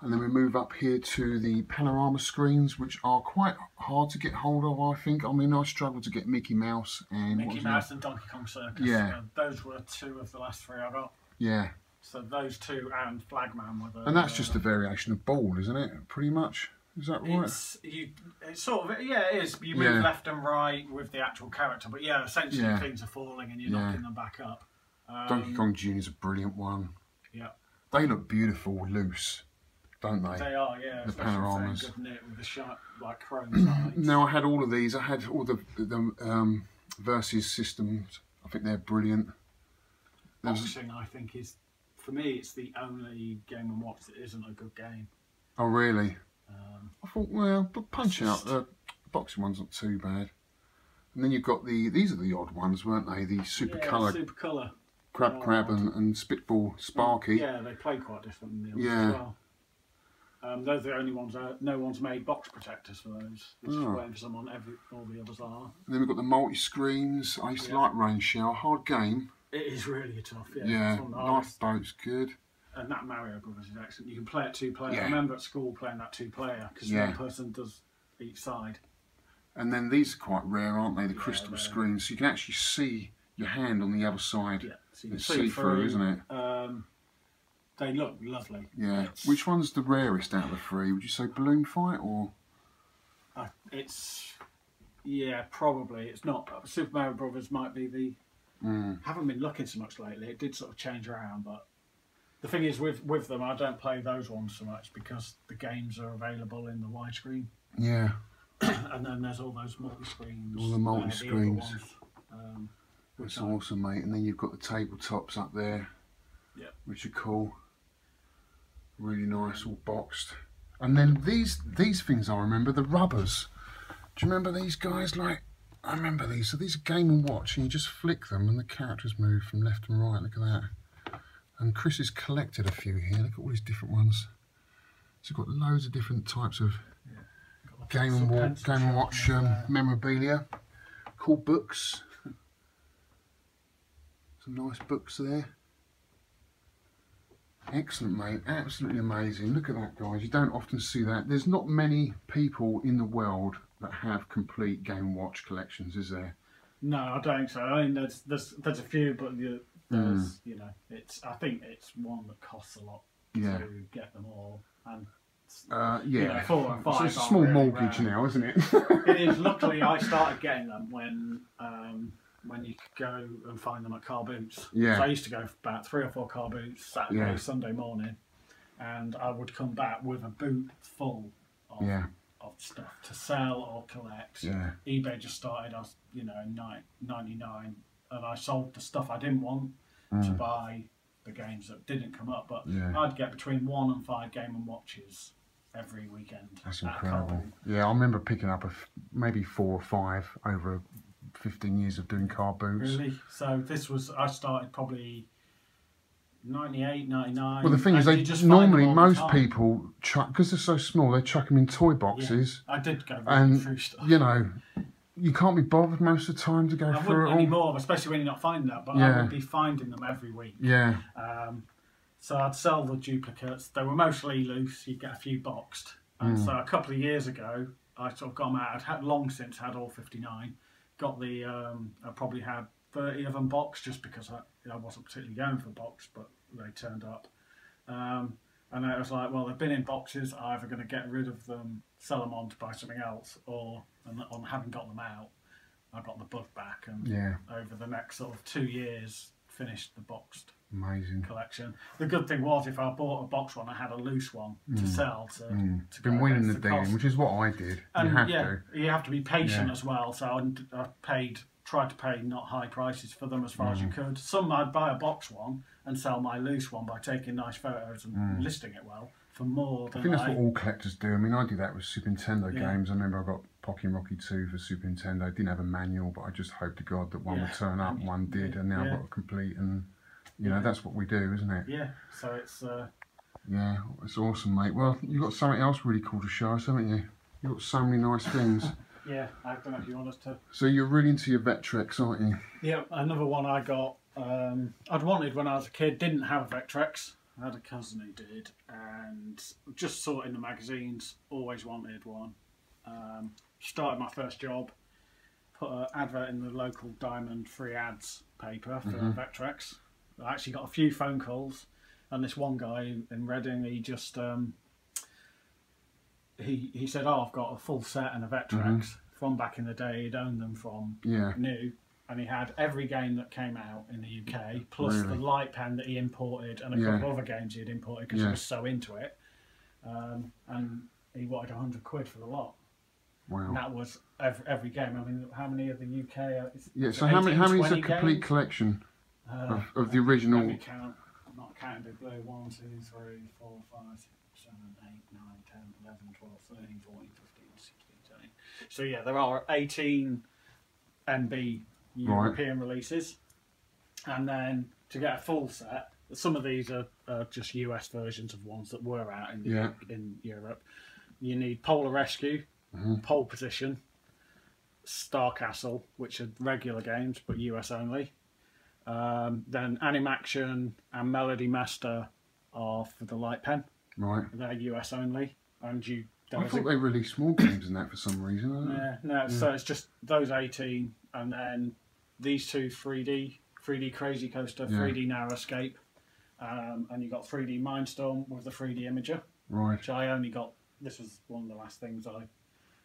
And then we move up here to the Panorama Screens, which are quite hard to get hold of, I think. I mean, I struggled to get Mickey Mouse and... Mickey Mouse and Donkey Kong Circus. Yeah. Those were 2 of the last 3 I got. Yeah. So those 2 and Flagman were the... And that's just a variation of Ball, isn't it? Pretty much. Is that right? It's sort of... Yeah, it is. You move left and right with the actual character. But essentially things are falling and you're knocking them back up. Donkey Kong Jr. is a brilliant one. Yeah. They look beautiful, loose. Don't they? They are, yeah. The panoramas. Good knit with the sharp, like chrome sides. No, I had all of these. I had all the Versus systems. I think they're brilliant. Boxing, I think, is, for me, it's the only Game & Watch that isn't a good game. Oh, really? I thought, well, but Punch Out, the boxing one's not too bad. And then you've got these are the odd ones, weren't they? The Super Colour. Super Colour. Crab and Spitball Sparky. Yeah, they play quite different than the others as well. Those are the only ones. No one's made box protectors for those. It's just waiting for someone. All the others are. And then we've got the multi-screens. I used to like Rain Shell. Hard game. It is really tough. Yeah, Lifeboat's good. And that Mario Brothers is excellent. You can play it 2-player. Yeah. I remember at school playing that 2-player because one person does each side. And then these are quite rare, aren't they? The crystal screens, so you can actually see your hand on the other side. Yeah, so you can it's see through, isn't it? They look lovely. Yeah. Which one's the rarest out of the three? Would you say Balloon Fight or? It's probably. It's not. Super Mario Brothers might be the. Haven't been looking so much lately. It did sort of change around, but the thing is with them, I don't play those ones so much because the games are available in the widescreen. Yeah. And then there's all those multi-screens. All the multi-screens. That's awesome, mate. And then you've got the tabletops up there, which are cool. Really nice, all boxed. And then these things I remember, the rubbers. Do you remember these guys? Like, I remember these. So these are Game & Watch, and you just flick them, and the characters move from left and right. Look at that. And Chris has collected a few here. Look at all these different ones. So we've got loads of different types of Game & Watch memorabilia. Cool books. Some nice books there. Excellent, mate. Absolutely amazing. Look at that, guys. You don't often see that. There's not many people in the world that have complete Game & Watch collections, is there? No, I don't think so. I mean, there's a few, but there's you know, I think it's one that costs a lot to get them all. And you know, 4 or 5. So it's a small really mortgage now, isn't it? It is. Luckily, I started getting them when you could go and find them at car boots. Yeah. So I used to go for about 3 or 4 car boots Saturday, Sunday morning, and I would come back with a boot full of stuff to sell or collect. Yeah. eBay just started, in 99, and I sold the stuff I didn't want to buy the games that didn't come up. But I'd get between 1 and 5 Game & Watches every weekend. That's incredible. Yeah, I remember picking up maybe 4 or 5 over 15 years of doing car boots. Really? So I started probably 98, 99. Well, the thing is, they normally most people chuck, because they're so small, they chuck them in toy boxes. Yeah, I did go through stuff. You know, you can't be bothered most of the time to go through it all. Anymore, especially when you're not finding that. But I would be finding them every week. Yeah. So I'd sell the duplicates. They were mostly loose. You'd get a few boxed. And so a couple of years ago, I sort of got them out. I'd long since had all 59. Got the, I probably had 30 of them boxed just because I wasn't particularly going for box, but they turned up. And I was like, well, they've been in boxes. I'm either going to get rid of them, sell them on to buy something else, or on having got them out, I got the bug back. And over the next sort of 2 years, finished the boxed collection. The good thing was, if I bought a box one, I had a loose one to sell. To been winning the deal, which is what I did. You have to be patient as well. So I tried to pay not high prices for them as far as you could. Some I'd buy a box one and sell my loose one by taking nice photos and listing it well for more than I think that's what all collectors do. I mean, I do that with Super Nintendo games. I remember I got Pocky and Rocky 2 for Super Nintendo. I didn't have a manual, but I just hoped to God that one would turn up, and one did, and now I've got a complete, and you know, that's what we do, isn't it? Yeah, so it's... Yeah, it's awesome, mate. Well, you've got something else really cool to show us, haven't you? You've got so many nice things. Yeah, I don't know if you want us to... So you're really into your Vectrex, aren't you? Yeah, another one I got, I'd wanted when I was a kid, didn't have a Vectrex. I had a cousin who did, and just saw it in the magazines, always wanted one. Started my first job, put an advert in the local Diamond free ads paper for Vectrex. I actually got a few phone calls, and this one guy in Reading, he just he said, "Oh, I've got a full set and a Vectrex from back in the day. He'd owned them from new, and he had every game that came out in the UK, plus the light pen that he imported, and a couple of other games he had imported because he was so into it. And he wanted £100 for the lot. Wow! And that was every game. I mean, how many of the UK? So how many is a complete collection of the original? Let me count. I'm not counting Big Blue. 1, 2, 3, 4, 5, 6, 7, 8, 9, 10, 11, 12, 13, 14, 15, 16, 17. So yeah, there are 18 NB European releases, and then to get a full set, some of these are just US versions of ones that were out in Europe. You need Polar Rescue, Pole Position, Star Castle, which are regular games but US only. Then Animaction and Melody Master are for the light pen. Right. They're US only, and I thought they released small games than that for some reason. Yeah, no. So it's just those 18, and then these two 3D Crazy Coaster, 3D Narrow Escape, and you got 3D Mindstorm with the 3D Imager. Right. Which I only got. This was one of the last things I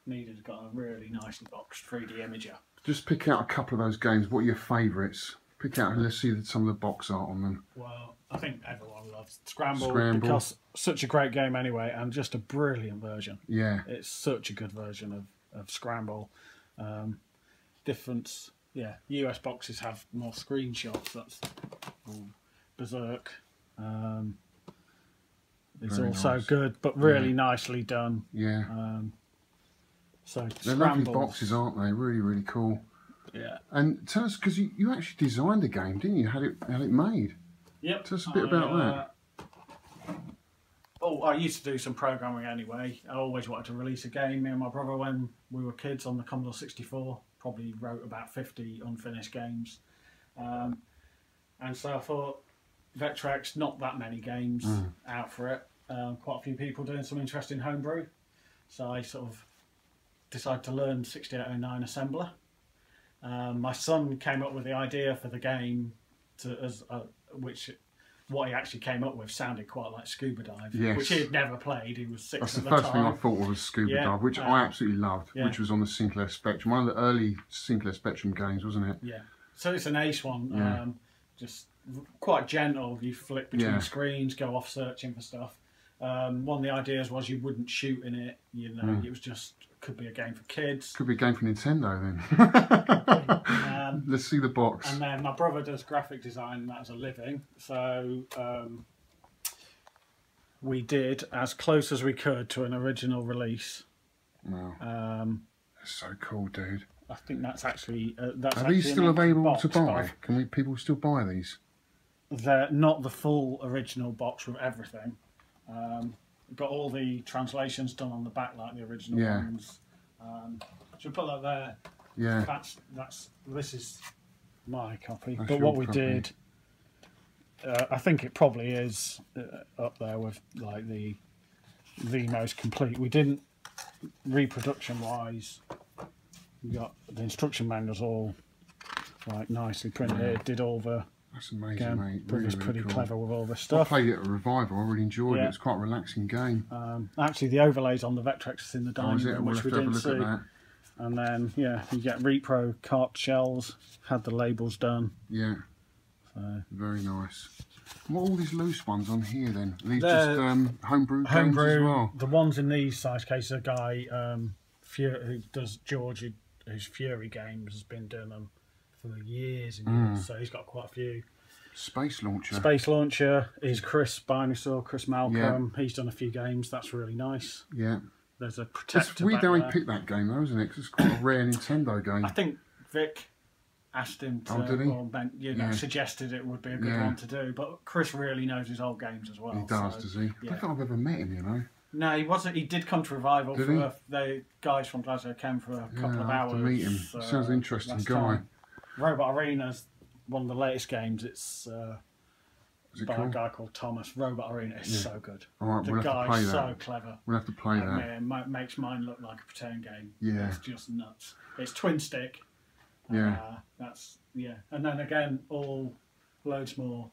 needed. Got a really nicely boxed 3D Imager. Just pick out a couple of those games. What are your favourites? Pick out and let's see some of the box art on them. Well, I think everyone loves Scramble because such a great game anyway, and just a brilliant version. Yeah. It's such a good version of Scramble. Difference. Yeah, US boxes have more screenshots. That's Berserk. It's Very also nice. Good, but really nicely done. Yeah. So they're lovely boxes, aren't they? Really, really cool. Yeah. And tell us, because you actually designed the game, didn't you? Had it made. Yep. Tell us a bit about that. Oh, I used to do some programming anyway. I always wanted to release a game. Me and my brother, when we were kids on the Commodore 64, probably wrote about 50 unfinished games. And so I thought, Vectrex, not that many games out for it. Quite a few people doing some interesting homebrew. So I sort of decided to learn 6809 assembler. My son came up with the idea for the game, what he actually came up with sounded quite like Scuba Dive, which he had never played. He was 6 at the time. That's the first thing I thought was Scuba Dive, which I absolutely loved, which was on the Sinclair Spectrum. One of the early Sinclair Spectrum games, wasn't it? Yeah. So it's an ace one, just quite gentle. You flick between screens, go off searching for stuff. One of the ideas was you wouldn't shoot in it. You know, it was just could be a game for kids. Could be a game for Nintendo then. Let's see the box. And then my brother does graphic design, and that as a living. So we did as close as we could to an original release. Wow. That's so cool, dude. I think that's actually Are these still available to buy? Can people still buy these? They're not the full original box with everything. Got all the translations done on the back like the original ones. Should we put that there? Yeah. This is my copy. But what we did, I think it probably is up there with like the most complete. We didn't reproduction wise. We got the instruction manuals all like nicely printed. It did all the. That's amazing, mate. It was pretty cool. clever with all this stuff. I played it at a Revival. I really enjoyed it. It's quite a relaxing game. Actually, the overlays on the Vectrex is in the dining room, which we didn't see. And then, you get Repro cart shells. Had the labels done. Yeah. So. Very nice. What are all these loose ones on here then? Are these just homebrew games as well? The ones in these size cases, a guy who does George, whose Fury games, has been doing them for years and years, so he's got quite a few. Space Launcher is Chris Binosaur, Chris Malcolm. He's done a few games. That's really nice. Yeah. There's a Protector. It's weird how he picked that game though, isn't it? Because it's quite a rare Nintendo game. I think Vic asked him to, suggested it would be a good one to do. But Chris really knows his old games as well. He does, does he? I don't think I've ever met him, you know. No, he wasn't. He did come to Revival the guys from Glasgow came for a couple of hours. To meet him. Sounds an interesting guy. Robot Arena's one of the latest games. It's by a guy called Thomas. Robot Arena is so good. All right, the guy's so clever. We'll have to play that. It makes mine look like a pretend game. Yeah. It's just nuts. It's twin stick. Yeah. And then again, loads more.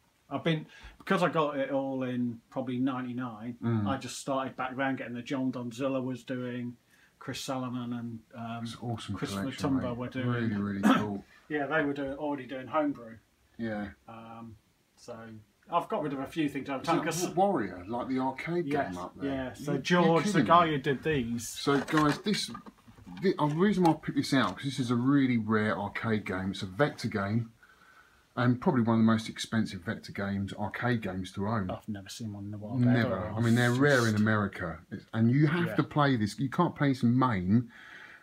Because I got it all in probably '99. I just started back then getting the John Donzilla was doing, Chris Salomon and it's awesome Christopher Tumba were doing. Really, really cool. Yeah, they were already doing homebrew. Yeah. So I've got rid of a few things over time. Warrior, like the arcade game up there. Yeah. So George, the guy who did these. So guys, the reason why I picked this out because this is a really rare arcade game. It's a vector game. And probably one of the most expensive vector games, arcade games to own. I've never seen one in the wild. Never. I mean, they're rare in America. And you have to play this. You can't play this in MAME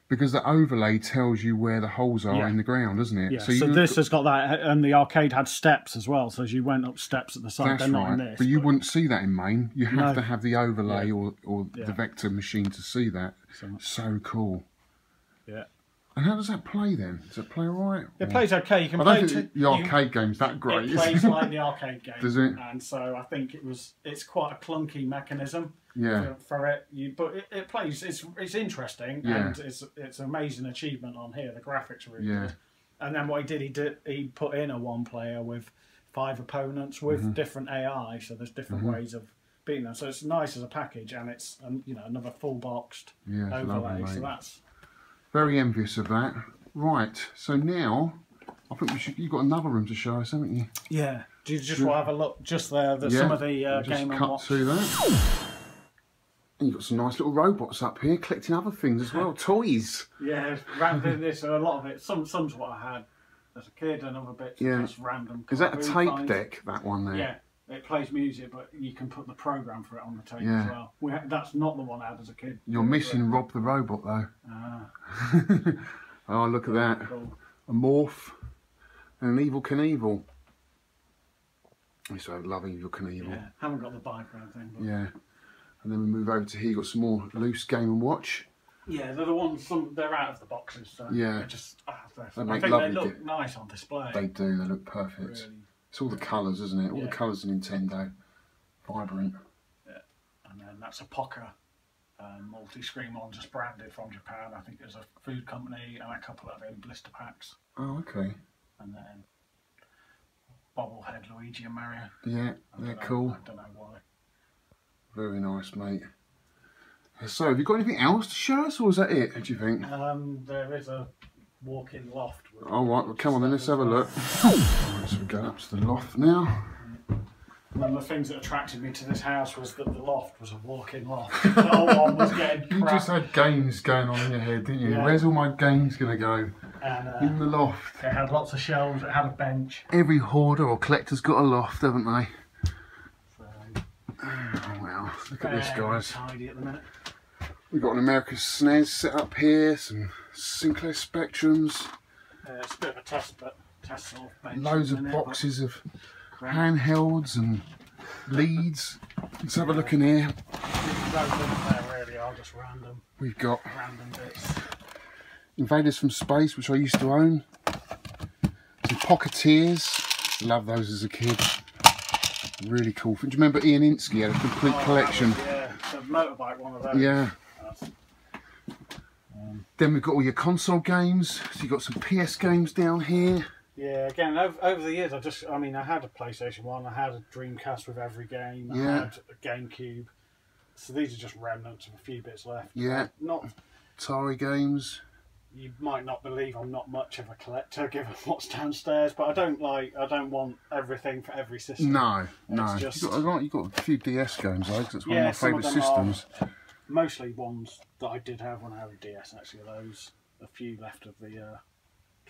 because the overlay tells you where the holes are in the ground, doesn't it? Yeah. So this has got that, and the arcade had steps as well. So as you went up steps at the side, they're not in this. But you wouldn't see that in MAME. You have to have the overlay or the vector machine to see that. So cool. Yeah. And how does that play then? Does it play alright? It plays okay. You can play the arcade game's that great. It plays like the arcade game. Does it? And so I think it's quite a clunky mechanism. Yeah. For it, but it plays. It's interesting, and it's an amazing achievement on here. The graphics are really good. And then what he did, he put in a 1-player with 5 opponents with different AI. So there's different ways of beating them. So it's nice as a package, and it's another full boxed overlay. Lovely, so that's very envious of that. Right. So now I think you've got another room to show us, haven't you? Yeah. Do you just want to have a look just there? There's some of the Game & Watch. Through that. And you've got some nice little robots up here collecting other things as well, toys. Yeah, random. This a lot of it. Some's what I had as a kid, and other bits just random. Is that a tape deck? That one there? Yeah, it plays music, but you can put the program for it on the tape as well. That's not the one I had as a kid. You're missing Rob the Robot though. Oh, look at that! Cool. A Morph and an Evil Knievel. I used to love Evil Knievel. Yeah, haven't got the bike or anything. But... Yeah. And then we move over to here. You've got some more loose Game & Watch. Yeah, they're the ones. They're out of the boxes. So yeah. Just, I think they look nice on display. They do. They look perfect. Really. It's all the colours, isn't it? All the colours of Nintendo. Vibrant. Yeah. And then that's a Poker multi-screen one, just branded from Japan. I think there's a food company and a couple of in blister packs. Oh, okay. And then bobblehead Luigi and Mario. Yeah, they're cool. I don't know why. Very nice, mate. So, have you got anything else to show us, or is that it, do you think? There is a walk-in loft. All right, well, come on then, let's have a look. Right, so we're going up to the loft now. One of the things that attracted me to this house was that the loft was a walk-in loft. The whole one was getting crap. You just had games going on in your head, didn't you? Yeah. Where's all my games going to go? And, in the loft. It had lots of shelves, it had a bench. Every hoarder or collector's got a loft, haven't they? So, oh wow, look at this, guys. Tidy at the minute. We've got an American SNES set up here, some Sinclair Spectrums. It's a bit of a test sort of bench. Loads of boxes of handhelds and leads. Let's have a look in here. There really are just random. We've got random bits. Invaders from Space, which I used to own. Some Pocketeers. Love those as a kid. Really cool. Do you remember Ian Insky had a complete collection? Yeah, the motorbike one of those. Yeah. Then we've got all your console games. So you've got some PS games down here. Yeah, again, over the years, I had a PlayStation 1, I had a Dreamcast with every game, I had a GameCube. So these are just remnants of a few bits left. Yeah. Not Atari games. You might not believe I'm not much of a collector, given what's downstairs, but I don't want everything for every system. No. Just... You've got a few DS games, though, because it's one of my favourite systems. Mostly ones that I did have when I had a DS, actually, a few left of the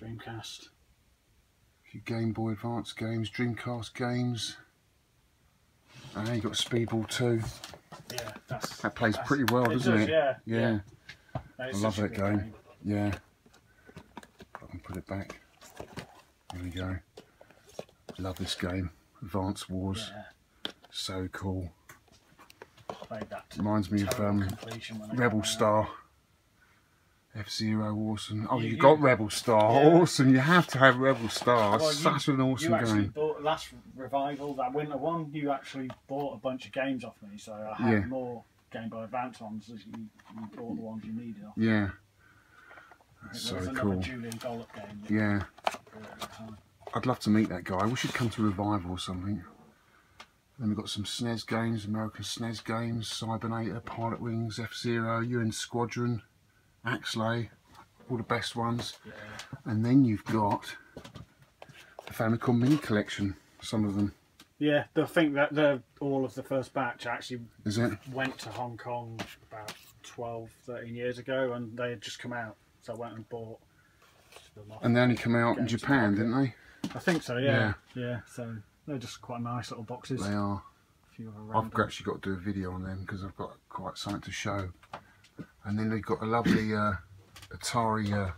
Dreamcast. A few Game Boy Advance games, Dreamcast games. And you've got Speedball 2. Yeah, that plays pretty well, doesn't it? Yeah. I love that game. Yeah. I can put it back. There we go. Love this game. Advance Wars. Yeah. So cool. Played that. Reminds me of Rebel Star. F-Zero, awesome. Oh, you got Rebel Star. Yeah. Awesome. You have to have Rebel Star. Well, such an awesome game. You actually bought last revival, that winter one, you actually bought a bunch of games off me, so I had more Game Boy Advance ones as you bought the ones you needed off. Yeah. That's so cool. Julian Gollop game. Yeah. I'd love to meet that guy. We should come to Revival or something. Then we've got some SNES games, American SNES games, Cybernator, Pilot Wings, F-Zero, UN Squadron, Axley, all the best ones. Yeah. And then you've got the Famicom Mini collection, some of them. Yeah, I think that all of the first batch actually went to Hong Kong about 12, 13 years ago, and they had just come out. So I went and bought them off. And they only come out in Japan, didn't they? I think so, yeah. So they're just quite nice little boxes. They are. A few I've actually got to do a video on them because I've got quite something to show. And then they've got a lovely Atari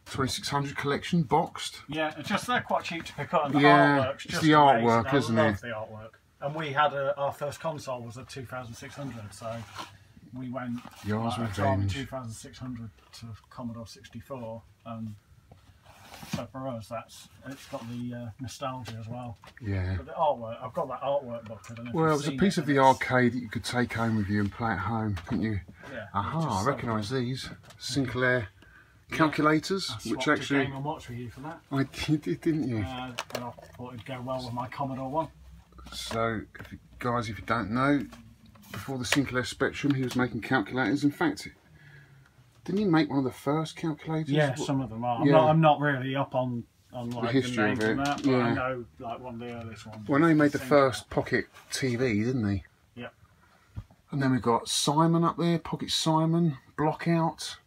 2600 collection, boxed. Yeah, they're quite cheap to pick up. And the artwork's just the artwork, isn't it? I love the artwork. And we had our first console was a 2600, so we went Yours Atari 2600 to Commodore 64. So for us, it's got the nostalgia as well. Yeah. But the artwork, I've got that artwork book. I don't know if Well, it you've was a seen piece it, of the arcade that you could take home with you and play at home, couldn't you? Yeah. Aha, I recognise these. Sinclair Calculators, which actually... Game and Watch with you for that. You did, didn't you? And I thought it'd go well with my Commodore one. So, guys, if you don't know, before the Sinclair Spectrum, he was making calculators. In fact, didn't he make one of the first calculators? Yeah, some of them are. I'm not really up on like the history the names of it. and that, but I know like one of the earliest ones. Well, I know he made the first pocket TV, didn't he? Yeah. And then we've got Simon up there, Pocket Simon, Blockout.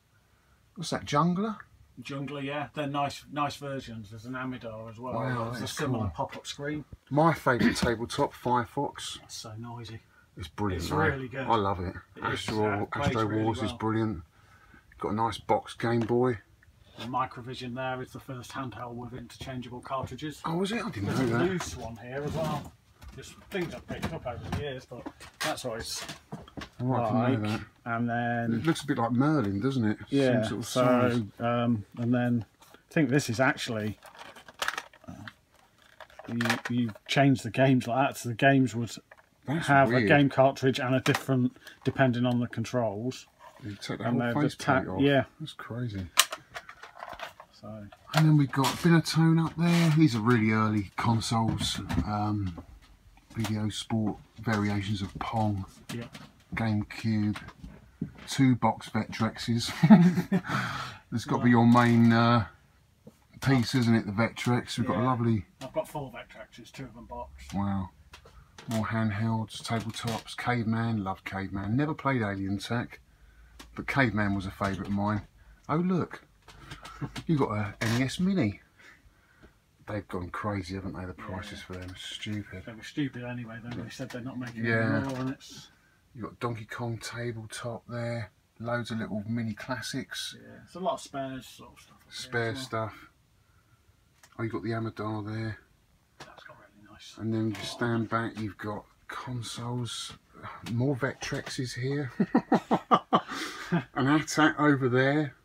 What's that, Jungler? Jungler, yeah. They're nice versions. There's an Amidar as well. Wow, there's a similar pop-up screen. My favourite tabletop, Firefox. It's so noisy. It's brilliant. It's really good. I love it. Astro Wars is brilliant. Got a nice box Game Boy. The Microvision there is the first handheld with interchangeable cartridges. Oh, was it? I didn't know There's that. a loose one here as well. Just things I've picked up over the years, but that's what it's Oh, I didn't know that. And then It looks a bit like Merlin, doesn't it? yeah. Same sort of size. And then I think this is actually you change the games like that, so the games would have a game cartridge and a different depending on the controls. You take the whole faceplate off. Yeah, that's crazy. So. And then we've got Binatone up there. These are really early consoles. Video sport variations of Pong. Yeah. GameCube. 2 box Vectrexes. There's got to be your main piece, isn't it? The Vectrex. We've got a lovely. I've got 4 Vectrexes, 2 of them boxed. Wow. More handhelds, tabletops. Caveman. Loved Caveman. Never played Alien Tech, but Caveman was a favourite of mine. Oh look, you got a Nes Mini. They've gone crazy, haven't they? The prices for them are stupid. They were stupid anyway. Then they said they're not making any more, and it's. You got Donkey Kong tabletop there. Loads of little mini classics. Yeah, it's a lot of spares sort of stuff. Spare stuff. Oh, you got the Amidar there. That's got really nice. And then you stand back, you've got consoles. More Vectrexes here. An Attack over there.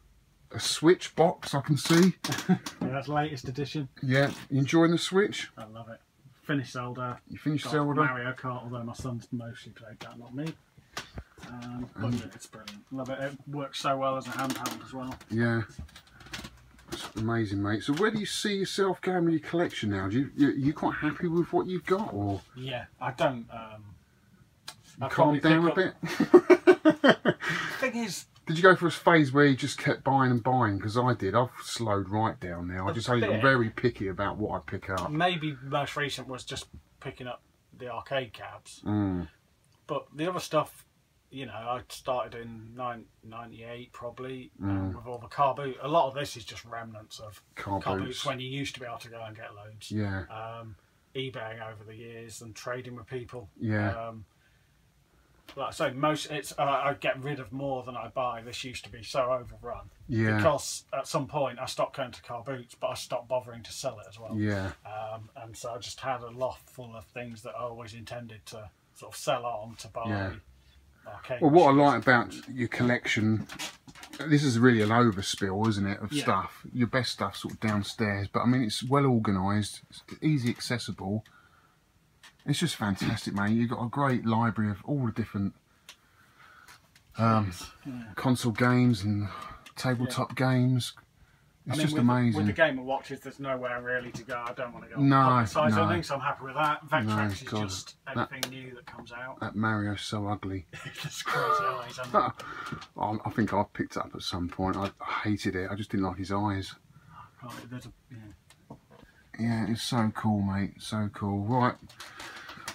A Switch box I can see. Yeah, that's latest edition. Yeah, you enjoying the Switch? I love it. Finished Zelda. You finished Zelda? Mario Kart, although my son's mostly played that, not me. But it's brilliant. Love it. It works so well as a handheld as well. Yeah. It's amazing, mate. So where do you see yourself going with your collection now? You quite happy with what you've got, or? Yeah, I don't. You calm down a bit? Thing is, did you go for a phase where you just kept buying and buying? Because I did. I've slowed right down now. I just I'm very picky about what I pick up. Maybe most recent was just picking up the arcade cabs. Mm. But the other stuff, you know, I started in 98 probably with all the car boot. A lot of this is just remnants of car boots when you used to be able to go and get loads. Yeah. eBaying over the years and trading with people. Yeah. Like I say, I get rid of more than I buy. This used to be so overrun. Yeah. Because at some point I stopped going to car boots, but I stopped bothering to sell it as well. Yeah. And so I just had a loft full of things that I always intended to sort of sell on to buy. Yeah. Arcade well, what I machines. like about your collection, this is really an overspill, isn't it, of stuff. Your best stuff sort of downstairs, but I mean it's well organised, it's easy accessible. It's just fantastic, man. You've got a great library of all the different console games and tabletop games. It's just amazing. With the Game & Watches, there's nowhere really to go. I don't want to go no, size no. or anything, so I'm happy with that. Vectrex is God, just anything new that comes out. That Mario's so ugly. It's crazy eyes, isn't it? I think I picked it up at some point. I hated it. I just didn't like his eyes. Yeah, it's so cool, mate. So cool. Right.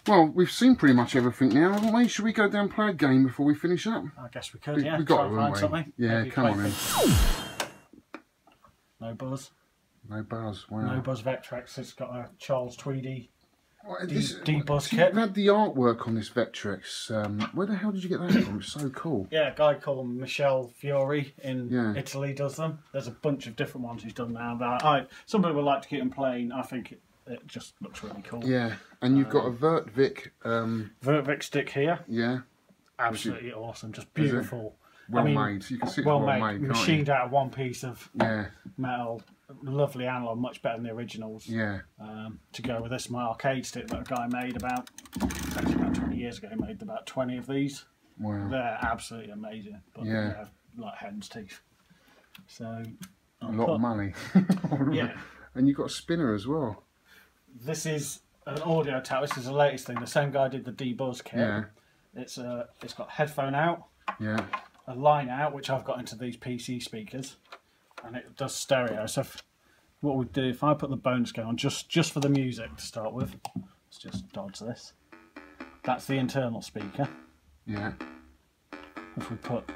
Well, we've seen pretty much everything now, haven't we? Should we go down and play a game before we finish up? I guess we could, yeah. We've got Try and find something. Yeah, maybe come on then. No buzz. No buzz, wow. No buzz Vectrex. It's got a Charles Tweedy So D-buzz kit. you've had the artwork on this Vectrex. Where the hell did you get that from? It's so cool. Yeah, a guy called Michel Fiori in Italy does them. There's a bunch of different ones he's done now. Some people like to keep them plain. I think it just looks really cool. Yeah, and you've got a Vertvic. Vertvic stick here. Yeah. absolutely awesome, just beautiful. Well made. You can see it's well made. Machined out of one piece of metal. Lovely analog, much better than the originals. Yeah. To go with this, my arcade stick that a guy made about 20 years ago. He made about 20 of these. Wow. They're absolutely amazing. But they're like hen's teeth. So a lot of money. Yeah. And you've got a spinner as well. This is an audio tower. This is the latest thing. The same guy did the D-Buzz kit. Yeah. It's got headphone out. Yeah. A line out, which I've got into these PC speakers, and it does stereo. So what we do, if I put the bonus going on just for the music to start with, let's just dodge this. That's the internal speaker. Yeah. If we put,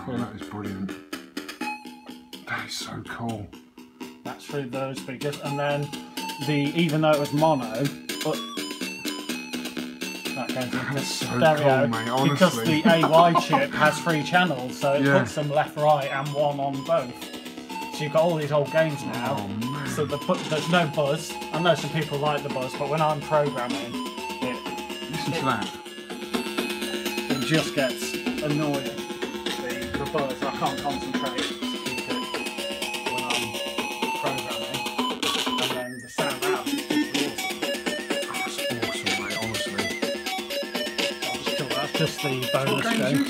that is brilliant. That is so cool. That's through those speakers, and then even though it was mono, but that goes into stereo, cool, mate, because the AY chip has 3 channels, so it puts them left, right, and one on both. So you've got all these old games now. Oh, man. So there's no buzz. I know some people like the buzz, but when I'm programming, listen to that. It just gets annoying. The buzz. I can't concentrate to keep it when I'm programming, and then the sound out is That's awesome, mate. Honestly. That's just the bonus game.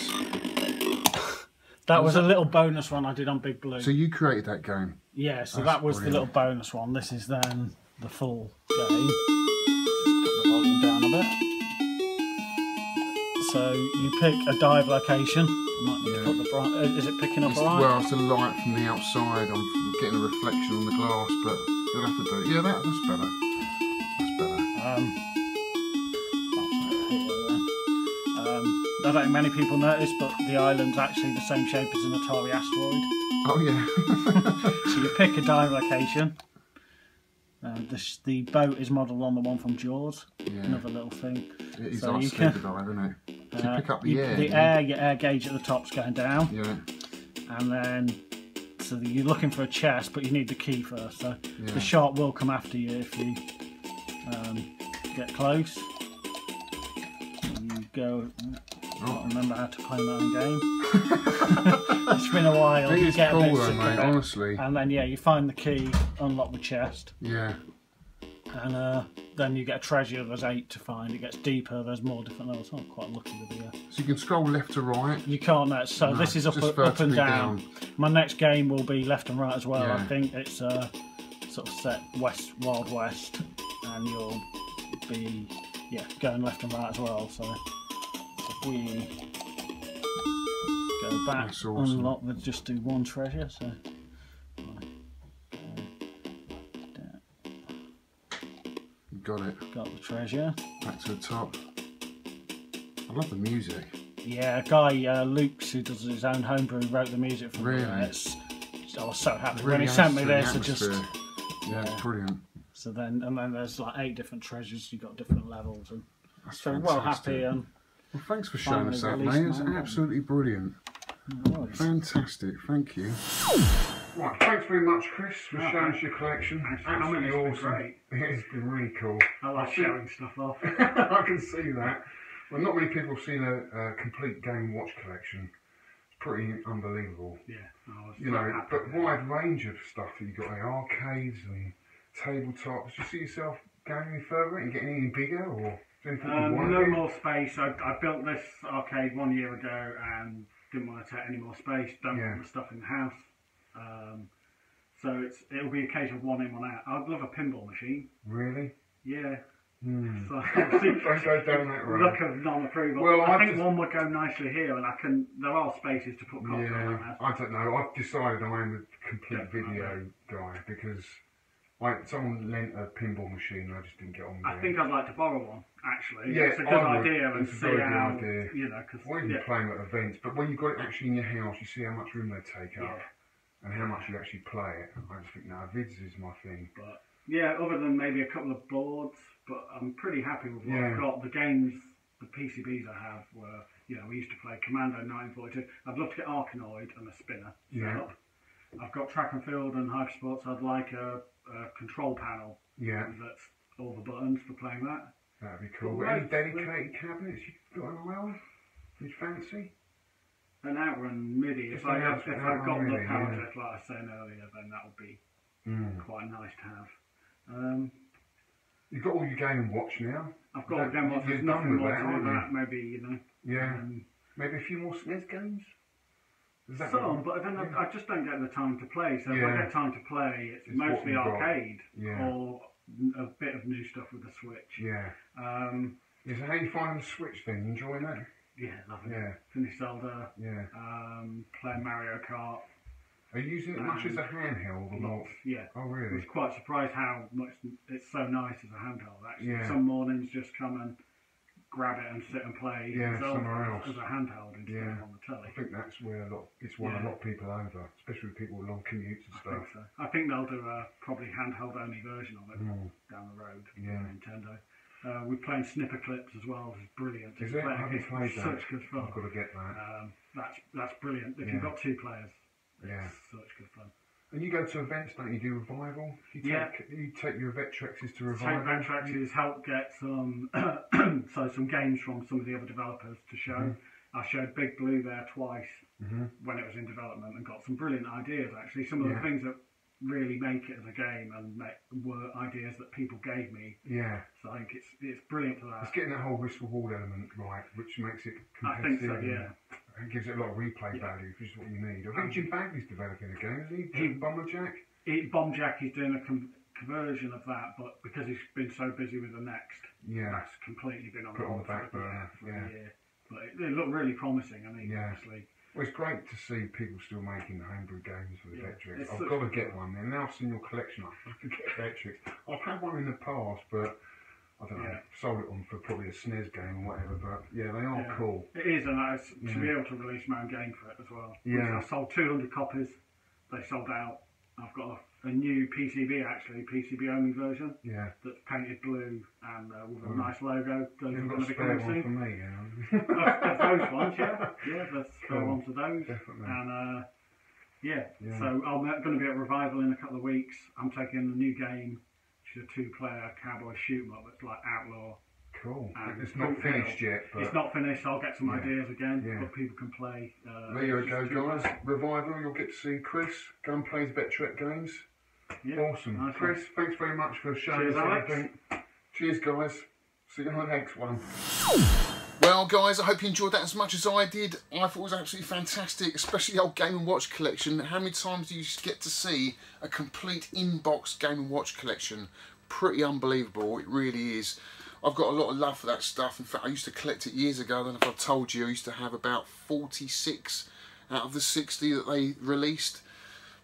That was a little bonus one I did on Big Blue. So you created that game? Yeah, so that was brilliant. The little bonus one. This is then the full game. Just put the volume down a bit. So you pick a dive location. You might need to put the is it picking up alright? Well, it's a light from the outside. I'm getting a reflection on the glass, but you'll have to do it. Yeah, that's better. That's better. I don't think many people notice, but the island's actually the same shape as an Atari asteroid. Oh yeah. So you pick a dive location. The boat is modelled on the one from Jaws. Yeah. Another little thing. It is so like scuba dive, isn't it? So you pick up the air. Your air gauge at the top's going down. Yeah. And then, so you're looking for a chest, but you need the key first. So the shark will come after you if you get close. You go. I can't remember how to play my own game. It's been a while. It is cool though, mate, honestly. And then you find the key, unlock the chest. Yeah. And then you get a treasure. There's 8 to find. It gets deeper. There's more different levels. I'm quite lucky with the. So you can scroll left to right. You can't. So this is up and down. My next game will be left and right as well. Yeah. I think it's sort of set Wild West, and you'll be going left and right as well. So. If we go back, awesome. Unlock, we'll just do one treasure. So, got it. Got the treasure. Back to the top. I love the music. Yeah, a guy, Luke, who does his own homebrew, wrote the music for me. I was so happy when he sent me this. It's brilliant. So then there's like 8 different treasures. You've got different levels, and that's so fantastic. Well happy. Well, thanks for showing us that, mate. It's absolutely brilliant. No fantastic, thank you. Right, thanks very much, Chris, for showing us your collection. Absolutely awesome. It's been really cool. I like showing stuff off. I can see that. Well, not many people have seen a complete Game & Watch collection. It's pretty unbelievable. Yeah. You know, but wide range of stuff that you've got there, arcades and tabletops. Do you see yourself going any further and getting any bigger, or? No more space. I built this arcade 1 year ago and didn't want to take any more space. Don't want the stuff in the house. So it'll be a case of one in, one out. I'd love a pinball machine. Really? Yeah. So don't go down that road. Look of non-approval. Well, I think one would go nicely here, and there are spaces to put consoles in the house. I don't know. I've decided I'm a complete video guy because. Someone lent a pinball machine and I just didn't get on with it. I think I'd like to borrow one, actually. Yeah, it's a good idea and it's see how, or even playing at events, but when you've got it actually in your house, you see how much room they take up and how much you actually play it. I just think, no, vids is my thing. But yeah, other than maybe a couple of boards, but I'm pretty happy with what I've got. The games, the PCBs I have were, we used to play Commando 1942. I'd love to get Arkanoid and a spinner set up. I've got Track and Field and Hypersports. I'd like a control panel that's all the buttons for playing that. That'd be cool. But any dedicated cabinets you've got an eye on? You'd fancy? An Outrun MIDI. If I got the power jack like I was saying earlier, then that would be quite nice to have. You've got all your Game & Watch now. I've got all Game & Watch. There's nothing more to do that. Maybe, you know. Yeah. Maybe a few more SNES games? Some, but then I just don't get the time to play. So if I get time to play, it's mostly arcade or a bit of new stuff with the Switch. Yeah. So how you finding the Switch then? Enjoying that? Yeah, loving it. Finished Zelda. Yeah. Playing Mario Kart. Are you using it much as a handheld or not? Yeah. Oh really? I was quite surprised how much it's so nice as a handheld actually. Yeah. Some mornings just come and grab it and sit and play somewhere else as a handheld instead of on the telly. I think that's where it's won a lot of people over, especially with people with long commutes and stuff. I think so. I think they'll do a probably handheld only version of it down the road. Nintendo. We're playing Snipper Clips as well, which is brilliant. Is it? I haven't played that. Such good fun. I've got to get that. That's brilliant. If you've got 2 players, it's such good fun. And you go to events, don't you? Do Revival? You take your Vectrexes to Revival. Take Vectrexes, help get some some games from some of the other developers to show. I showed Big Blue there twice when it was in development and got some brilliant ideas actually. Some of the things that really make it as a game and were ideas that people gave me. Yeah. So I think it's brilliant for that. It's getting that whole risk reward element right, which makes it competitive. I think so, yeah. And gives it a lot of replay value, which is what you need. I think Jim Bagley's developing a game, isn't he? Bomber Jack? Bomb Jack, he's doing a conversion of that, but because he's been so busy with the next, that's completely been on the back burner for a year. But it looked really promising, I mean, honestly. Well, it's great to see people still making the homebrew games for the Vectrex. I've got to get one there. Now I've seen your collection, I have to get a Vectrex. I've had one in the past, but I don't know, sold it on for probably a SNES game or whatever, but they are cool. It is, and to be able to release my own game for it as well. Yeah. I sold 200 copies, they sold out. I've got a new PCB actually, PCB only version. Yeah. That's painted blue and with a nice logo. Those You've got a spare one for me, those ones, there's spare ones of those. Definitely. And so I'm going to be at Revival in a couple of weeks. I'm taking a new game, which is a 2-player cowboy shoot 'em up. It's like Outlaw. Cool. It's not finished yet, but it's not finished. I'll get some ideas again, but people can play. There you go, guys. Revival. You'll get to see Chris go and play his Vectrex games. Yeah, awesome. Nice Chris, thanks very much for showing us everything. Cheers, guys. See you on the next one. Well, guys, I hope you enjoyed that as much as I did. I thought it was absolutely fantastic, especially the old Game & Watch collection. How many times do you get to see a complete in-box Game & Watch collection? Pretty unbelievable. It really is. I've got a lot of love for that stuff. In fact, I used to collect it years ago. Then, if I've told you, I used to have about 46 out of the 60 that they released.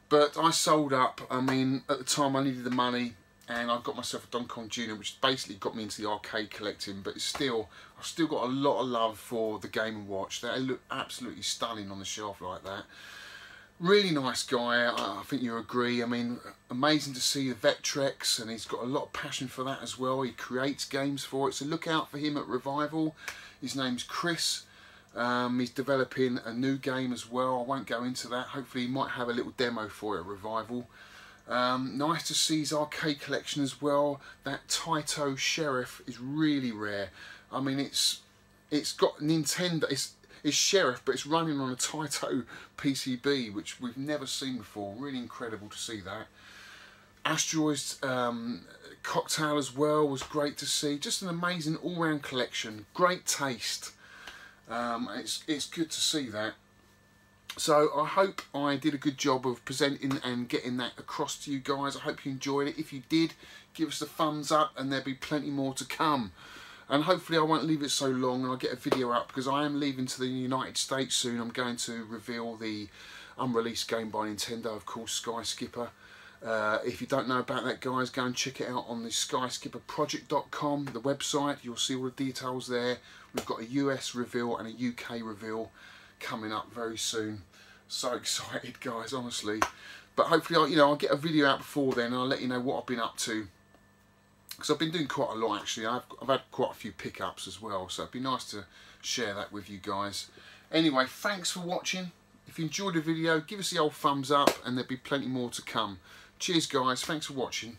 But I sold up. I mean, at the time I needed the money, and I got myself a Donkey Kong Jr., which basically got me into the arcade collecting. But I've still got a lot of love for the Game & Watch. They look absolutely stunning on the shelf like that. Really nice guy, I think you agree. I mean, amazing to see the Vectrex, and he's got a lot of passion for that as well. He creates games for it, so look out for him at Revival. His name's Chris. He's developing a new game as well. I won't go into that. Hopefully he might have a little demo for it at Revival. Nice to see his arcade collection as well. That Taito Sheriff is really rare. I mean, it's got Nintendo. It's Sheriff, but it's running on a Taito PCB, which we've never seen before. Really incredible to see that. Asteroids Cocktail as well was great to see. Just an amazing all-round collection. Great taste. It's good to see that. So I hope I did a good job of presenting and getting that across to you guys. I hope you enjoyed it. If you did, give us a thumbs up, and there'll be plenty more to come. And hopefully I won't leave it so long, and I'll get a video up, because I am leaving to the United States soon. I'm going to reveal the unreleased game by Nintendo, of course, Sky Skipper. If you don't know about that, guys, go and check it out on the skyskipperproject.com, the website. You'll see all the details there. We've got a US reveal and a UK reveal coming up very soon. So excited, guys, honestly. But hopefully, I'll get a video out before then, and I'll let you know what I've been up to. Because I've been doing quite a lot, actually. I've had quite a few pickups as well, so it'd be nice to share that with you guys. Anyway, thanks for watching. If you enjoyed the video, give us the old thumbs up, and there'll be plenty more to come. Cheers, guys. Thanks for watching.